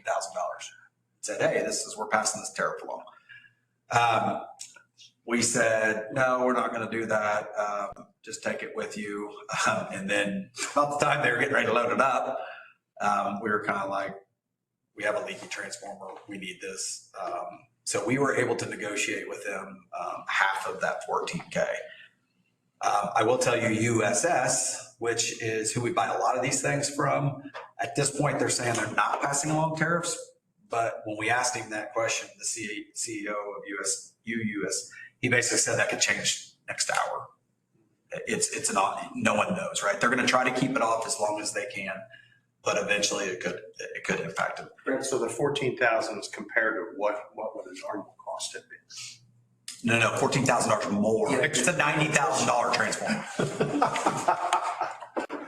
Said, hey, we're passing this tariff along. We said, no, we're not going to do that. Just take it with you. And then about the time they were getting ready to load it up, we were kind of like, we have a leaky transformer. We need this. So we were able to negotiate with them half of that 14K. I will tell you USS, which is who we buy a lot of these things from, at this point, they're saying they're not passing along tariffs. But when we asked him that question, the CEO of UUS, he basically said that could change next hour. It's not, no one knows, right? They're going to try to keep it off as long as they can, but eventually it could impact them. Brent, so the 14,000 is compared to what would a normal cost have been? No, $14,000 more. Yeah. It's a $90,000 transformer.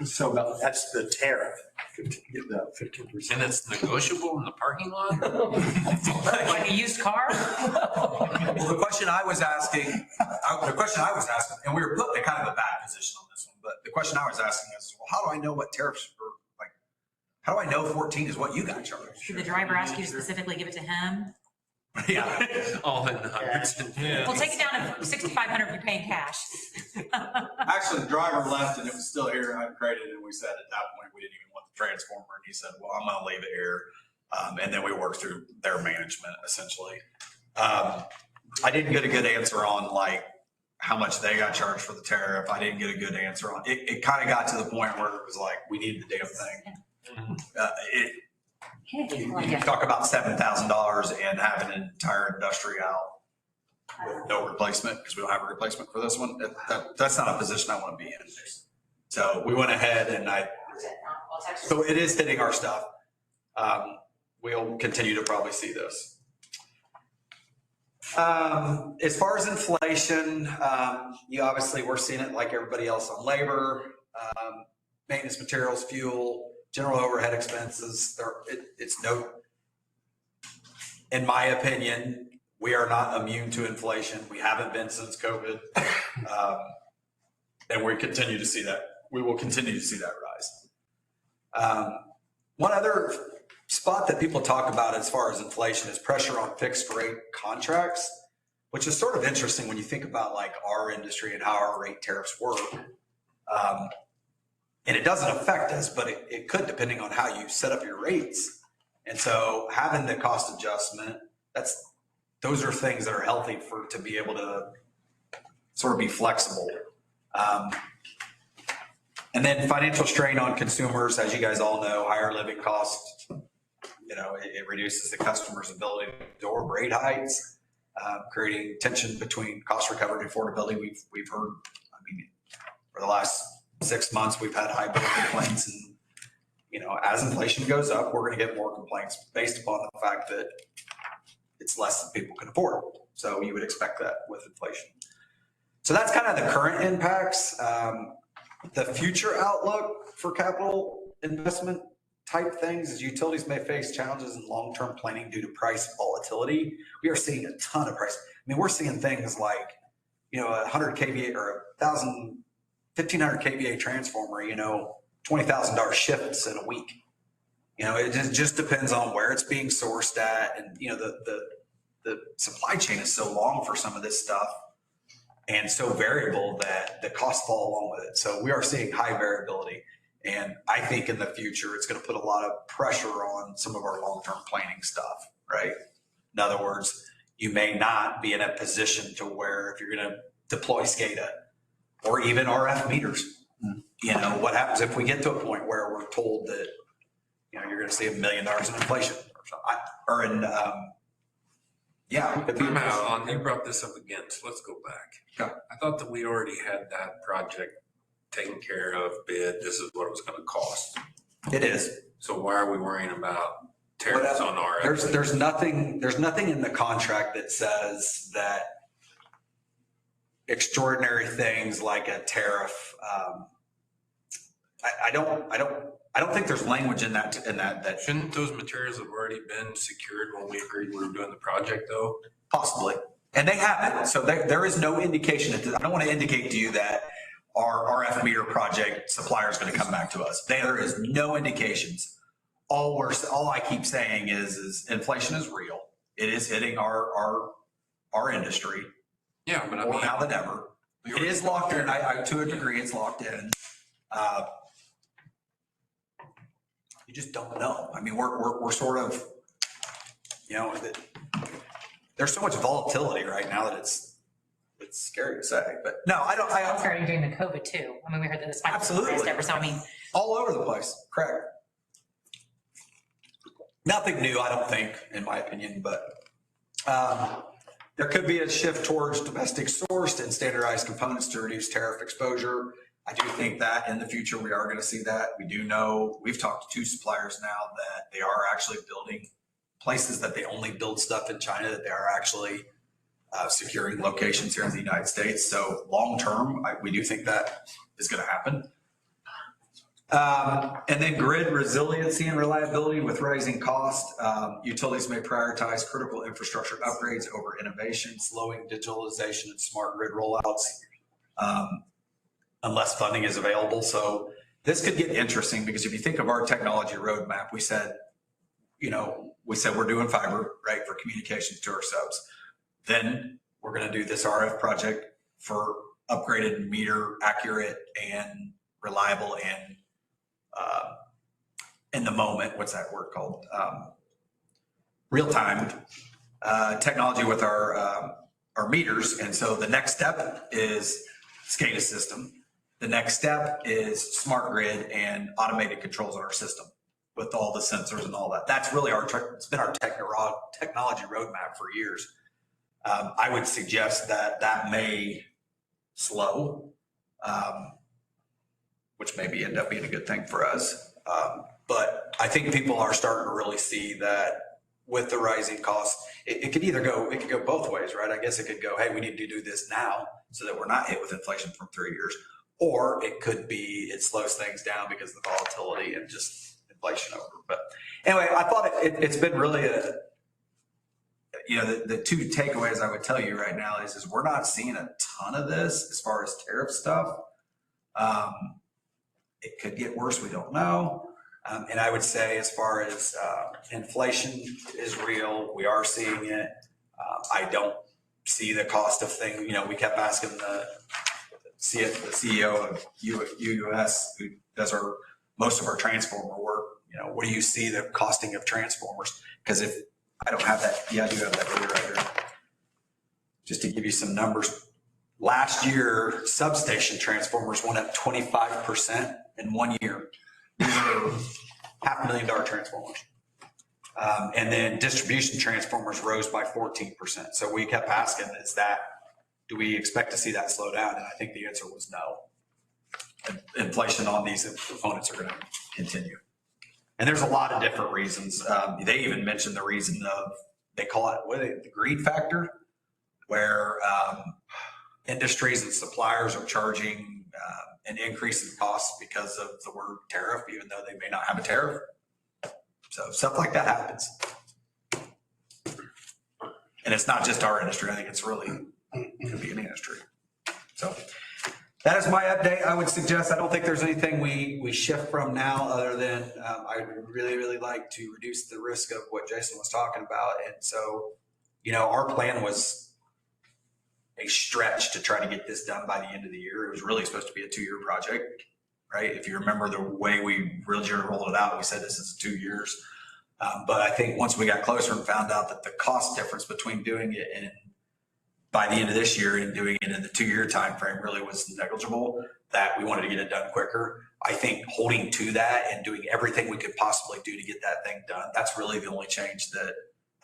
So about That's the tariff. 15%. And it's negotiable in the parking lot? Like a used car? Well, the question I was asking, and we were put in kind of a bad position on this one, but the question I was asking is, well, how do I know what tariffs are, like, how do I know 14 is what you got charged? Did the driver ask you to specifically give it to him? Yeah. All in the hundreds. We'll take it down to 6,500 if you pay in cash. Actually, the driver left and it was still here uncrated, and we said at that point, we didn't even want the transformer, and he said, well, I'm gonna leave it here. And then we worked through their management, essentially. I didn't get a good answer on like how much they got charged for the tariff. I didn't get a good answer on, it kind of got to the point where it was like, we need the damn thing. You talk about $7,000 and having an entire industry out with no replacement, because we don't have a replacement for this one. That's not a position I want to be in. So we went ahead and so it is hitting our stuff. We'll continue to probably see this. As far as inflation, obviously we're seeing it like everybody else on labor, maintenance materials, fuel, general overhead expenses. In my opinion, we are not immune to inflation. We haven't been since COVID. And we continue to see that. We will continue to see that rise. One other spot that people talk about as far as inflation is pressure on fixed rate contracts, which is sort of interesting when you think about like our industry and how our rate tariffs work. And it doesn't affect us, but it could, depending on how you set up your rates. And so having the cost adjustment, those are things that are healthy to be able to sort of be flexible. And then financial strain on consumers, as you guys all know, higher living costs, it reduces the customer's ability to absorb rate hikes, creating tension between cost recovery and affordability. We've heard, for the last 6 months, we've had high bill complaints, and as inflation goes up, we're going to get more complaints based upon the fact that it's less than people can afford. So you would expect that with inflation. So that's kind of the current impacts. The future outlook for capital investment type things is utilities may face challenges in long-term planning due to price volatility. We are seeing a ton of price. We're seeing things like, 100 kVA or 1,500 kVA transformer, $20,000 shifts in a week. It just depends on where it's being sourced at. And, the supply chain is so long for some of this stuff and so variable that the costs fall along with it. So we are seeing high variability. And I think in the future, it's going to put a lot of pressure on some of our long-term planning stuff, right? In other words, you may not be in a position to where if you're going to deploy SCADA or even RF meters, what happens if we get to a point where we're told that, you're going to see $1 million in inflation or something, Time out. You brought this up again, so let's go back. Okay. I thought that we already had that project taken care of, bid, this is what it was going to cost. It is. So why are we worrying about tariffs on our? There's nothing in the contract that says that extraordinary things like a tariff. I don't think there's language in that Shouldn't those materials have already been secured when we agreed we were doing the project though? Possibly. And they haven't. So there is no indication. I don't want to indicate to you that our RF meter project supplier is going to come back to us. There is no indications. All I keep saying is inflation is real. It is hitting our industry. Yeah, but more now than ever. It is locked in. I to a degree, it's locked in. You just don't know. We're sort of, there's so much volatility right now that it's scary to say, but no, I don't, Starting during the COVID too. I mean, we heard that the spike was the Absolutely. highest ever, so I mean, all over the place, correct. Nothing new, I don't think, in my opinion, but there could be a shift towards domestic sourced and standardized components to reduce tariff exposure. I do think that in the future, we are going to see that. We do know, we've talked to 2 suppliers now that they are actually building places that they only build stuff in China, that they are actually securing locations here in the United States. So long-term, we do think that is going to happen. And then grid resiliency and reliability with rising cost. Utilities may prioritize critical infrastructure upgrades over innovation, slowing digitalization and smart grid rollouts unless funding is available. So this could get interesting because if you think of our technology roadmap, we said we're doing fiber, right, for communications to our subs. Then we're going to do this RF project for upgraded meter accurate and reliable and in the moment, what's that word called? Real-time technology with our meters. And so the next step is SCADA system. The next step is smart grid and automated controls on our system with all the sensors and all that. That's really it's been our technology roadmap for years. I would suggest that may slow, which maybe end up being a good thing for us. But I think people are starting to really see that with the rising costs, it could go both ways, right? I guess it could go, hey, we need to do this now so that we're not hit with inflation from 3 years. Or it could be, it slows things down because of the volatility and just inflation over. But anyway, I thought it's been really the 2 takeaways I would tell you right now is we're not seeing a ton of this as far as tariff stuff. It could get worse, we don't know. And I would say as far as inflation is real, we are seeing it. I don't see the cost of things. We kept asking the CEO of UUS, who does most of our transformer work, what do you see the costing of transformers? Because if I don't have that, I do have that data right here. Just to give you some numbers, last year, substation transformers went up 25% in 1 year. These are $500,000 transformers. And then distribution transformers rose by 14%. So we kept asking, do we expect to see that slow down? And I think the answer was no. Inflation on these components are going to continue. And there's a lot of different reasons. They even mentioned the reason they call it, the greed factor, where industries and suppliers are charging an increase in costs because of the word tariff, even though they may not have a tariff. So stuff like that happens. And it's not just our industry. I think it's really, it could be an industry. So that is my update. I would suggest, I don't think there's anything we shift from now other than I would really, really like to reduce the risk of what Jason was talking about. And so, our plan was a stretch to try to get this done by the end of the year. It was really supposed to be a 2-year project, right? If you remember the way we really rolled it out, we said this is 2 years. But I think once we got closer and found out that the cost difference between doing it by the end of this year and doing it in the 2-year time frame really was negligible, that we wanted to get it done quicker. I think holding to that and doing everything we could possibly do to get that thing done, that's really the only change that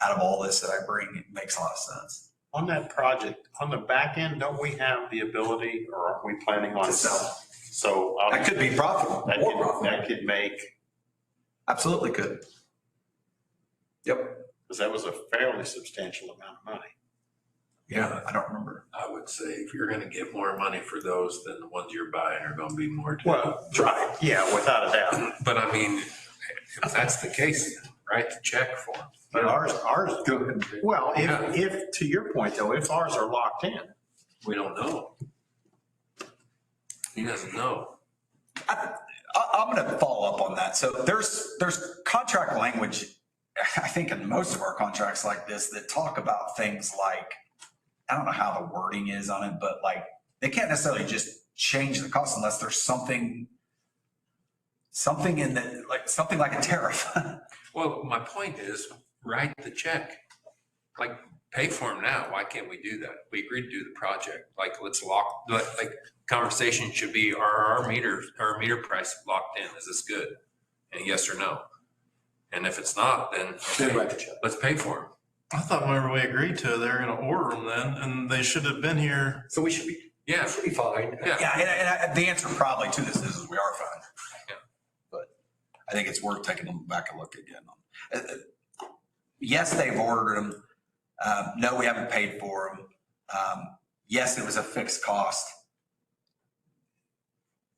out of all this that I bring makes a lot of sense. On that project, on the back end, don't we have the ability, or are we planning on? To sell. So That could be profitable. That could make. Absolutely could. Yep. Because that was a fairly substantial amount of money. Yeah, I don't remember. I would say if you're going to get more money for those, then the ones you're buying are going to be more. Well, right. Yeah, without a doubt. But I mean, if that's the case, write the check for them. But ours, well, if, to your point though, if ours are locked in. We don't know. He doesn't know. I'm going to follow up on that. So there's contract language, I think in most of our contracts like this, that talk about things like, I don't know how the wording is on it, but like they can't necessarily just change the cost unless there's something in the, like something like a tariff. Well, my point is write the check. Like pay for them now. Why can't we do that? We agreed to do the project. Like, let's lock, like, conversation should be, are our meter price locked in? Is this good? And yes or no? And if it's not, then Then write the check. let's pay for them. I thought whenever we agreed to it, they were gonna order them then, and they should have been here. So we should be, Yeah, should be fine. yeah. Yeah, and the answer probably to this is we are fine. Yeah. But I think it's worth taking them back a look again. Yes, they've ordered them. No, we haven't paid for them. Yes, it was a fixed cost.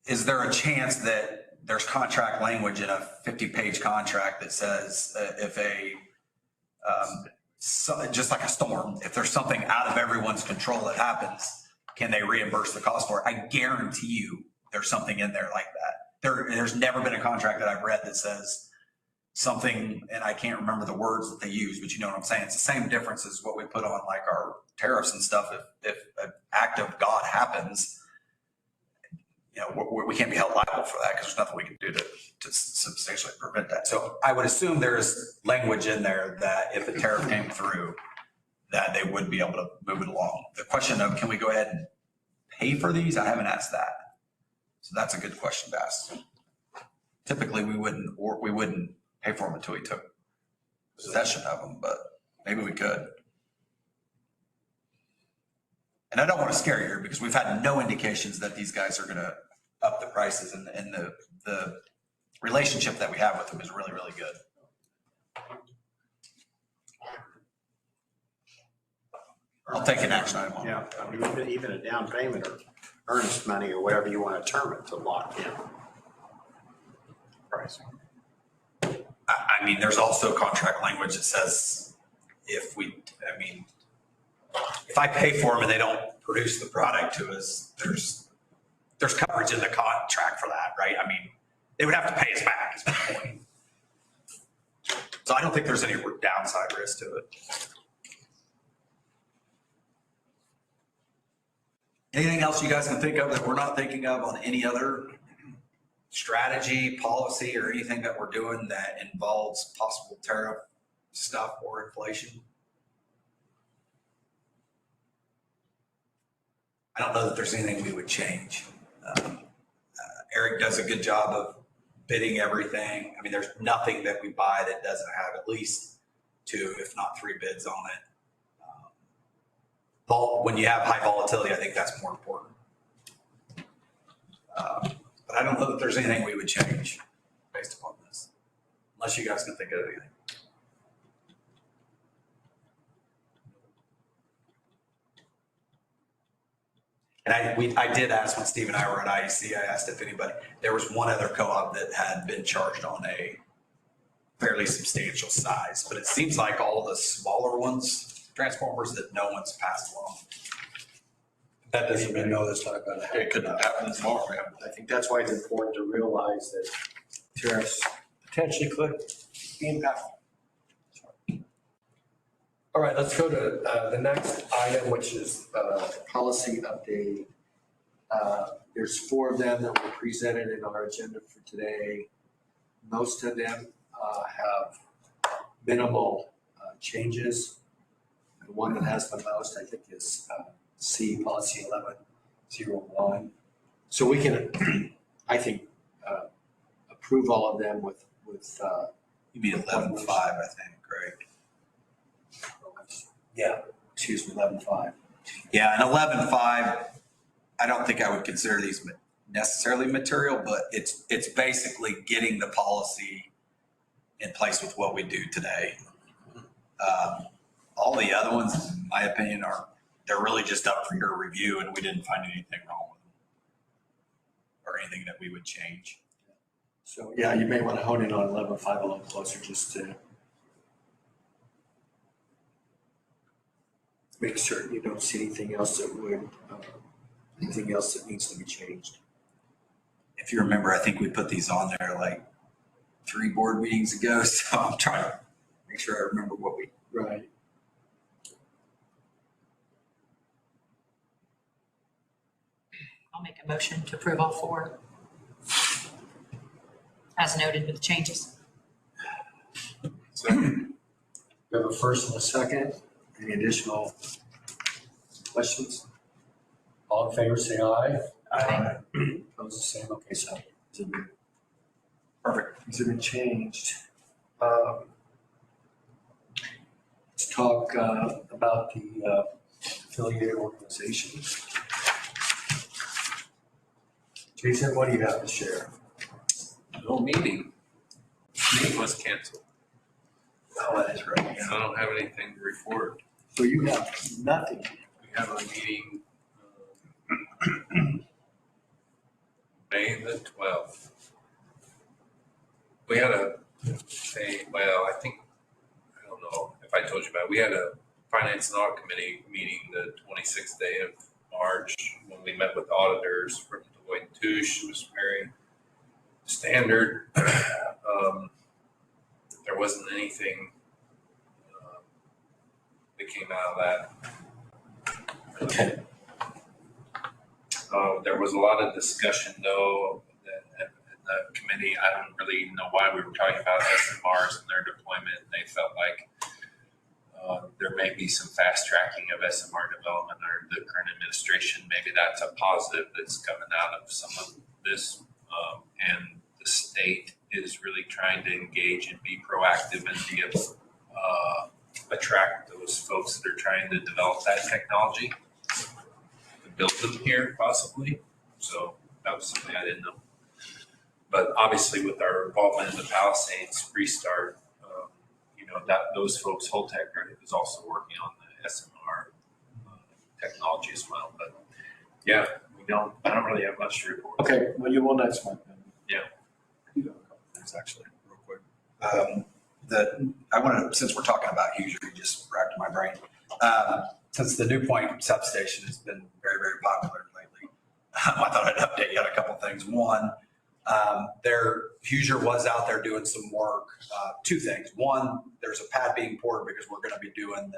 Is there a chance that there's contract language in a 50-page contract that says if just like a storm, if there's something out of everyone's control that happens, can they reimburse the cost for it? I guarantee you there's something in there like that. There's never been a contract that I've read that says something, and I can't remember the words that they use, but you know what I'm saying? It's the same difference as what we put on like our tariffs and stuff. If an act of God happens, you know, we can't be held liable for that because there's nothing we can do to substantially prevent that. So I would assume there's language in there that if a tariff came through, that they would be able to move it along. The question of, can we go ahead and pay for these? I haven't asked that. So that's a good question to ask. Typically, we wouldn't pay for them until we took possession of them, but maybe we could. And I don't want to scare you here because we've had no indications that these guys are going to up the prices, and the relationship that we have with them is really, really good. I'll take an action item on it. Yeah, I mean, even a down payment or earnest money or whatever you want to term it to lock in pricing. I mean, there's also contract language that says if I pay for them and they don't produce the product to us, there's coverage in the contract for that, right? I mean, they would have to pay us back is my point. So I don't think there's any downside risk to it. Anything else you guys can think of that we're not thinking of on any other strategy, policy, or anything that we're doing that involves possible tariff stuff or inflation? I don't know that there's anything we would change. Eric does a good job of bidding everything. I mean, there's nothing that we buy that doesn't have at least 2, if not 3 bids on it. When you have high volatility, I think that's more important. But I don't know that there's anything we would change based upon this, unless you guys can think of anything. And I did ask when Steve and I were at IEC, I asked if anybody, there was one other co-op that had been charged on a fairly substantial size, but it seems like all the smaller ones, transformers, that no one's passed along. That doesn't mean no, that's not going to happen. It could happen tomorrow, man. I think that's why it's important to realize that tariffs potentially could be impactful. All right, let's go to the next item, which is policy update. There's 4 of them that were presented in our agenda for today. Most of them have minimal changes. The one that has the most, I think, is C, policy 1101. So we can, I think, approve all of them with. You mean 11.5, I think, Greg. Yeah, excuse me, 11.5. Yeah, and 11.5, I don't think I would consider these necessarily material, but it's basically getting the policy in place with what we do today. All the other ones, in my opinion, they're really just up for your review, and we didn't find anything wrong with them or anything that we would change. So, yeah, you may want to hone in on 11.5 a little closer just to make certain you don't see anything else that would, anything else that needs to be changed. If you remember, I think we put these on there like 3 board meetings ago, so I'm trying to make sure I remember what we. Right. I'll make a motion to approve all 4 as noted with the changes. We have a first and a second. Any additional questions? All in favor, say aye. Aye. Opposed, the same. Okay, so perfect. Things have been changed. Let's talk about the affiliated organizations. Jason, what do you have to share? No meeting. Meeting was canceled. Oh, that is right. I don't have anything to report. So you have nothing. We have a meeting May the 12th. We had I don't know if I told you about it. We had a Finance and Audit Committee meeting the 26th day of March when we met with auditors from Deloitte & Touche. It was very standard. There wasn't anything that came out of that. Okay. There was a lot of discussion though, that in the committee, I don't really know why we were talking about SMRs and their deployment. They felt like there may be some fast tracking of SMR development under the current administration. Maybe that's a positive that's coming out of some of this. And the state is really trying to engage and be proactive and be attract those folks that are trying to develop that technology, to build them here possibly. So that was something I didn't know. But obviously with our involvement in the Palisades restart, that those folks, Holtec, is also working on the SMR technology as well. But yeah, I don't really have much to report. Okay, well, you will next month then. Yeah. I do have a couple things actually, real quick. I wanted to, since we're talking about Hoosier, you just racked my brain. Since the New Point substation has been very, very popular lately, I thought I'd update you on a couple things. One, Hoosier was out there doing some work. Two things. One, there's a pad being poured because we're going to be doing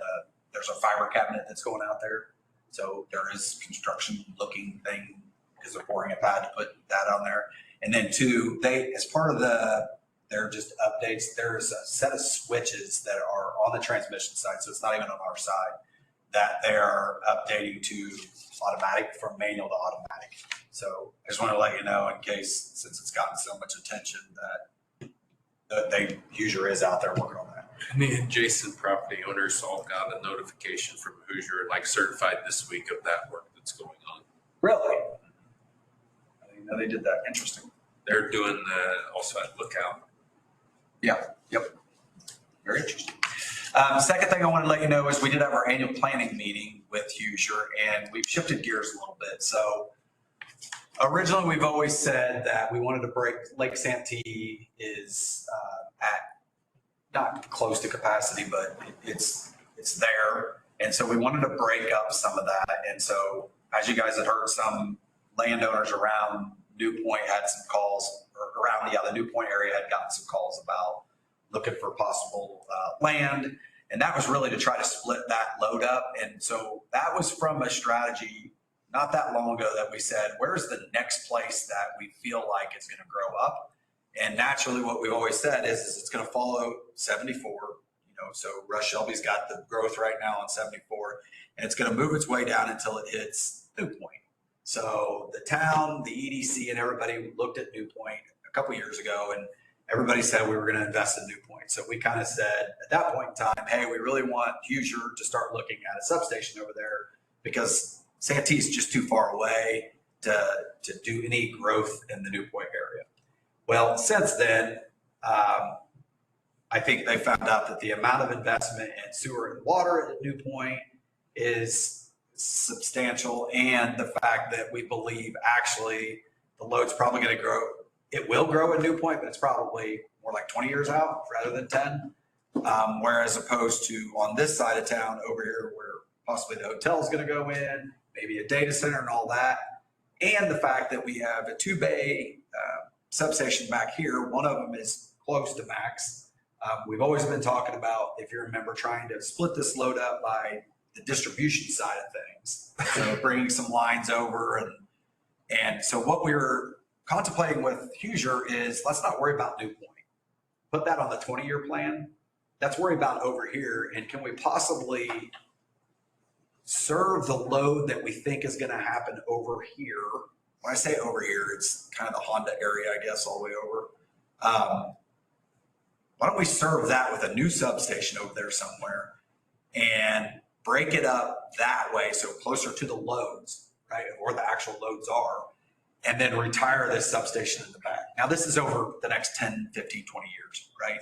there's a fiber cabinet that's going out there. So there is construction looking thing because they're pouring a pad to put that on there. And then two, as part of their just updates, there's a set of switches that are on the transmission side. So it's not even on our side, that they're updating to automatic from manual to automatic. So I just want to let you know in case, since it's gotten so much attention, that Hoosier is out there working on that. And the adjacent property owners all got a notification from Hoosier, like certified this week of that work that's going on. Really? I didn't know they did that. Interesting. They're doing also at Lookout. Yeah. Yep. Very interesting. Second thing I want to let you know is we did have our annual planning meeting with Hoosier, and we've shifted gears a little bit. So originally, we've always said that we wanted to break Lake Santee is at not close to capacity, but it's there. And so we wanted to break up some of that. And so as you guys had heard, some landowners around New Point had some calls, or around the New Point area had gotten some calls about looking for possible land. And that was really to try to split that load up. And so that was from a strategy not that long ago that we said, where's the next place that we feel like it's going to grow up? And naturally, what we've always said is it's going to follow 74. So Rush Shelby's got the growth right now on 74, and it's going to move its way down until it hits New Point. So the town, the EDC, and everybody looked at New Point a couple years ago, and everybody said we were going to invest in New Point. So we kind of said at that point in time, hey, we really want Hoosier to start looking at a substation over there because Santee's just too far away to do any growth in the New Point area. Well, since then, I think they found out that the amount of investment in sewer and water at New Point is substantial, and the fact that we believe actually the load's probably going to grow. It will grow at New Point, but it's probably more like 20 years out rather than 10. Whereas opposed to on this side of town over here where possibly the hotel is going to go in, maybe a data center and all that. And the fact that we have a 2-bay substation back here. One of them is close to max. We've always been talking about, if you remember, trying to split this load up by the distribution side of things. So bringing some lines over. And so what we were contemplating with Hoosier is let's not worry about New Point. Put that on the 20-year plan. Let's worry about over here. And can we possibly serve the load that we think is going to happen over here. When I say over here, it's kind of the Honda area, I guess, all the way over. Why don't we serve that with a new substation over there somewhere and break it up that way, so closer to the loads, right, or the actual loads are, and then retire this substation in the back. Now, this is over the next 10, 15, 20 years, right?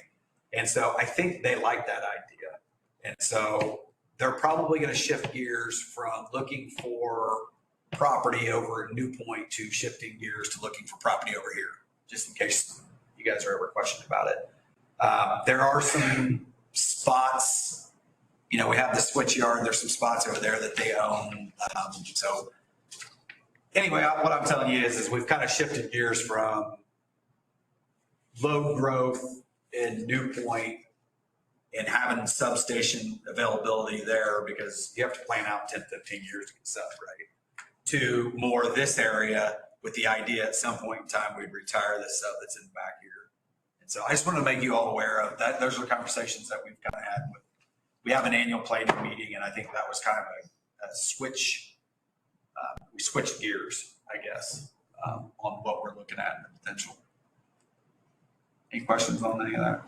And so I think they like that idea. And so they're probably going to shift gears from looking for property over at New Point to shifting gears to looking for property over here, just in case you guys are ever questioned about it. There are some spots, you know, we have the switch yard, there's some spots over there that they own. So anyway, what I'm telling you is we've kind of shifted gears from load growth in New Point and having substation availability there, because you have to plan out 10, 15 years to get set, right? To more this area with the idea at some point in time, we'd retire this sub that's in the back here. And so I just wanted to make you all aware of that. Those are conversations that we've kind of had with, we have an annual planning meeting, and I think that was kind of a switch. We switched gears, I guess, on what we're looking at and the potential. Any questions on any of that?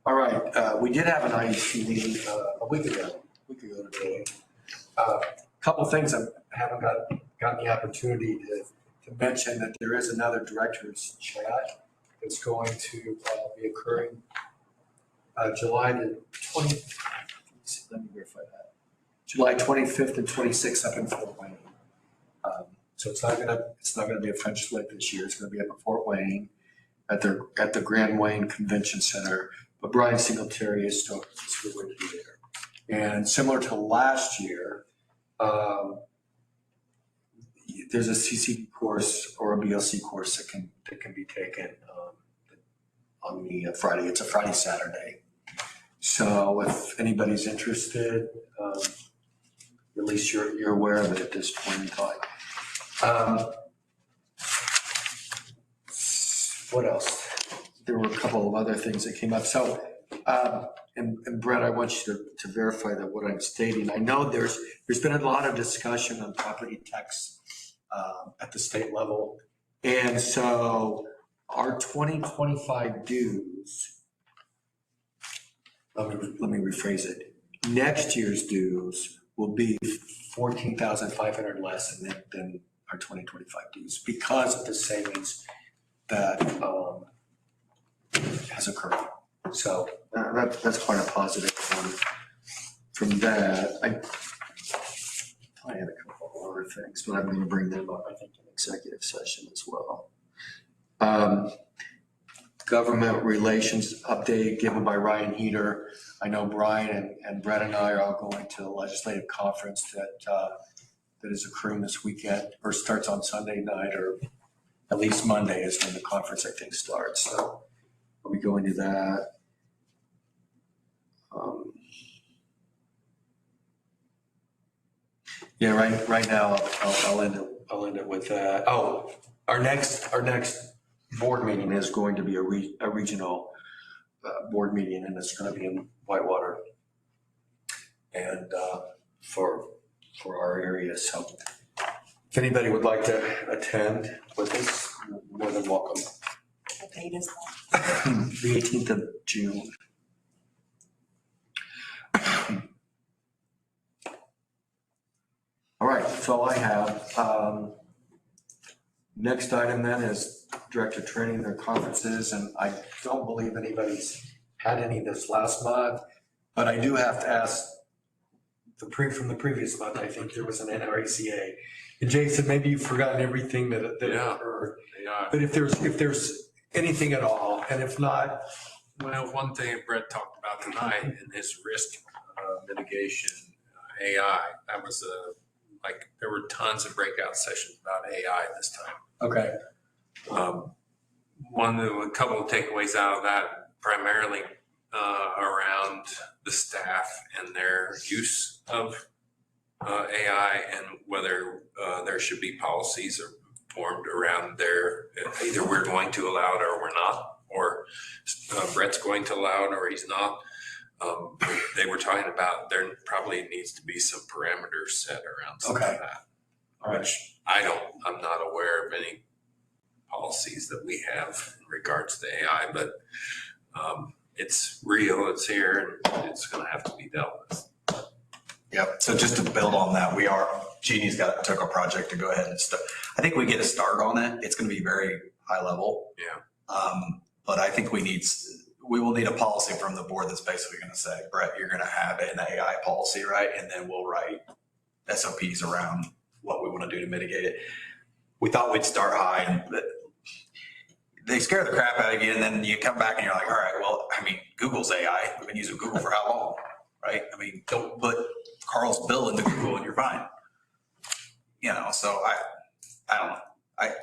All right, we did have an IEC meeting a week ago today. Couple things I haven't gotten the opportunity to mention, that there is another director's chat that's going to be occurring July the 20th. Let me verify that. July 25th and 26th up in Fort Wayne. So it's not gonna be a French Lick this year. It's gonna be up at Fort Wayne at the Grand Wayne Convention Center. But Brian Singletary is still going to be there. And similar to last year, there's a CCD course or a BLC course that can be taken on the Friday. It's a Friday, Saturday. So if anybody's interested, at least you're aware of it at this point in time. What else? There were a couple of other things that came up. So, and Brett, I want you to verify that what I'm stating. I know there's been a lot of discussion on property tax at the state level. And so our 2025 dues, let me rephrase it. Next year's dues will be $14,500 less than our 2025 dues because of the savings that has occurred. So that's quite a positive from that. I had a couple of other things, but I'm going to bring them up, I think, in executive session as well. Government relations update given by Ryan Heater. I know Brian and Brett and I are all going to a legislative conference that is occurring this weekend, or starts on Sunday night, or at least Monday is when the conference, I think, starts. So I'll be going to that. Yeah, right now I'll end it with that. Oh, our next board meeting is going to be a regional board meeting, and it's going to be in Whitewater, and for our area. So if anybody would like to attend with us, more than welcome. What date is that? The 18th of June. All right, that's all I have. Next item then is director training, their conferences, and I don't believe anybody's had any this last month, but I do have to ask from the previous month. I think there was an NRACA. And Jason, maybe you've forgotten everything that occurred. Yeah. But if there's anything at all, and if not, Well, one thing Brett talked about tonight in his risk mitigation, AI, that was there were tons of breakout sessions about AI this time. okay. A couple of takeaways out of that, primarily around the staff and their use of AI, and whether there should be policies formed around either we're going to allow it or we're not, or Brett's going to allow it or he's not. They were talking about there probably needs to be some parameters set around some of Okay. that. All right. Which I'm not aware of any policies that we have in regards to AI, but it's real, it's here, and it's gonna have to be dealt with. Yep. So just to build on that, Jeannie's took a project to go ahead and I think we get a start on it. It's going to be very high level. Yeah. But I think we will need a policy from the board that's basically going to say, Brett, you're going to have an AI policy, right? And then we'll write SOPs around what we want to do to mitigate it. We thought we'd start high, but they scare the crap out of you. And then you come back and you're like, all right, well, I mean, Google's AI. We've been using Google for how long, right? I mean, don't put Carl's bill into Google and you're fine. You know, so I don't know.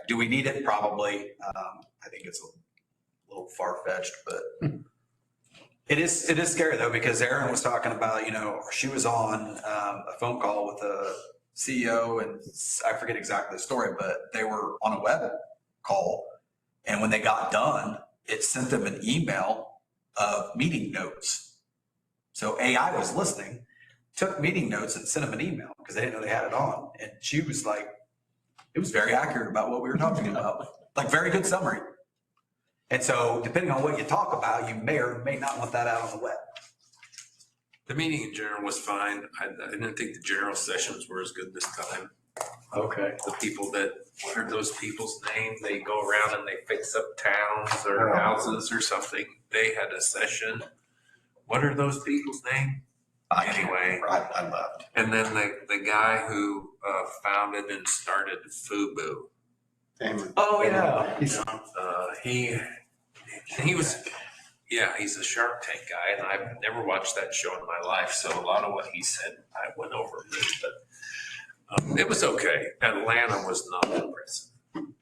Do we need it? Probably. I think it's a little far-fetched, but it is scary though, because Erin was talking about, she was on a phone call with a CEO, and I forget exactly the story, but they were on a web call, and when they got done, it sent them an email of meeting notes. So AI was listening, took meeting notes and sent them an email because they didn't know they had it on. And she was like, it was very accurate about what we were talking about, like very good summary. And so depending on what you talk about, you may or may not want that out on the web. The meeting in general was fine. I didn't think the general sessions were as good this time. Okay. The people what are those people's names? They go around and they fix up towns or houses or something. They had a session. What are those people's names? Anyway. I left. And then the guy who founded and started FUBU. Oh, yeah. He was, he's a Shark Tank guy, and I've never watched that show in my life. So a lot of what he said, I went over a bit, but it was okay. Atlanta was not impressive. Maybe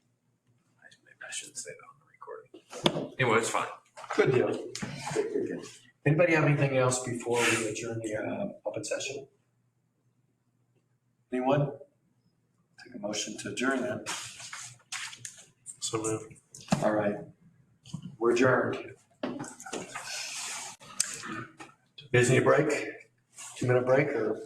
I shouldn't say that on the recording. Anyway, it's fine. Good deal. Good. Anybody have anything else before we adjourn the open session? Anyone? Take a motion to adjourn then. So moved. All right. We're adjourned. Busy break? 2-minute break or?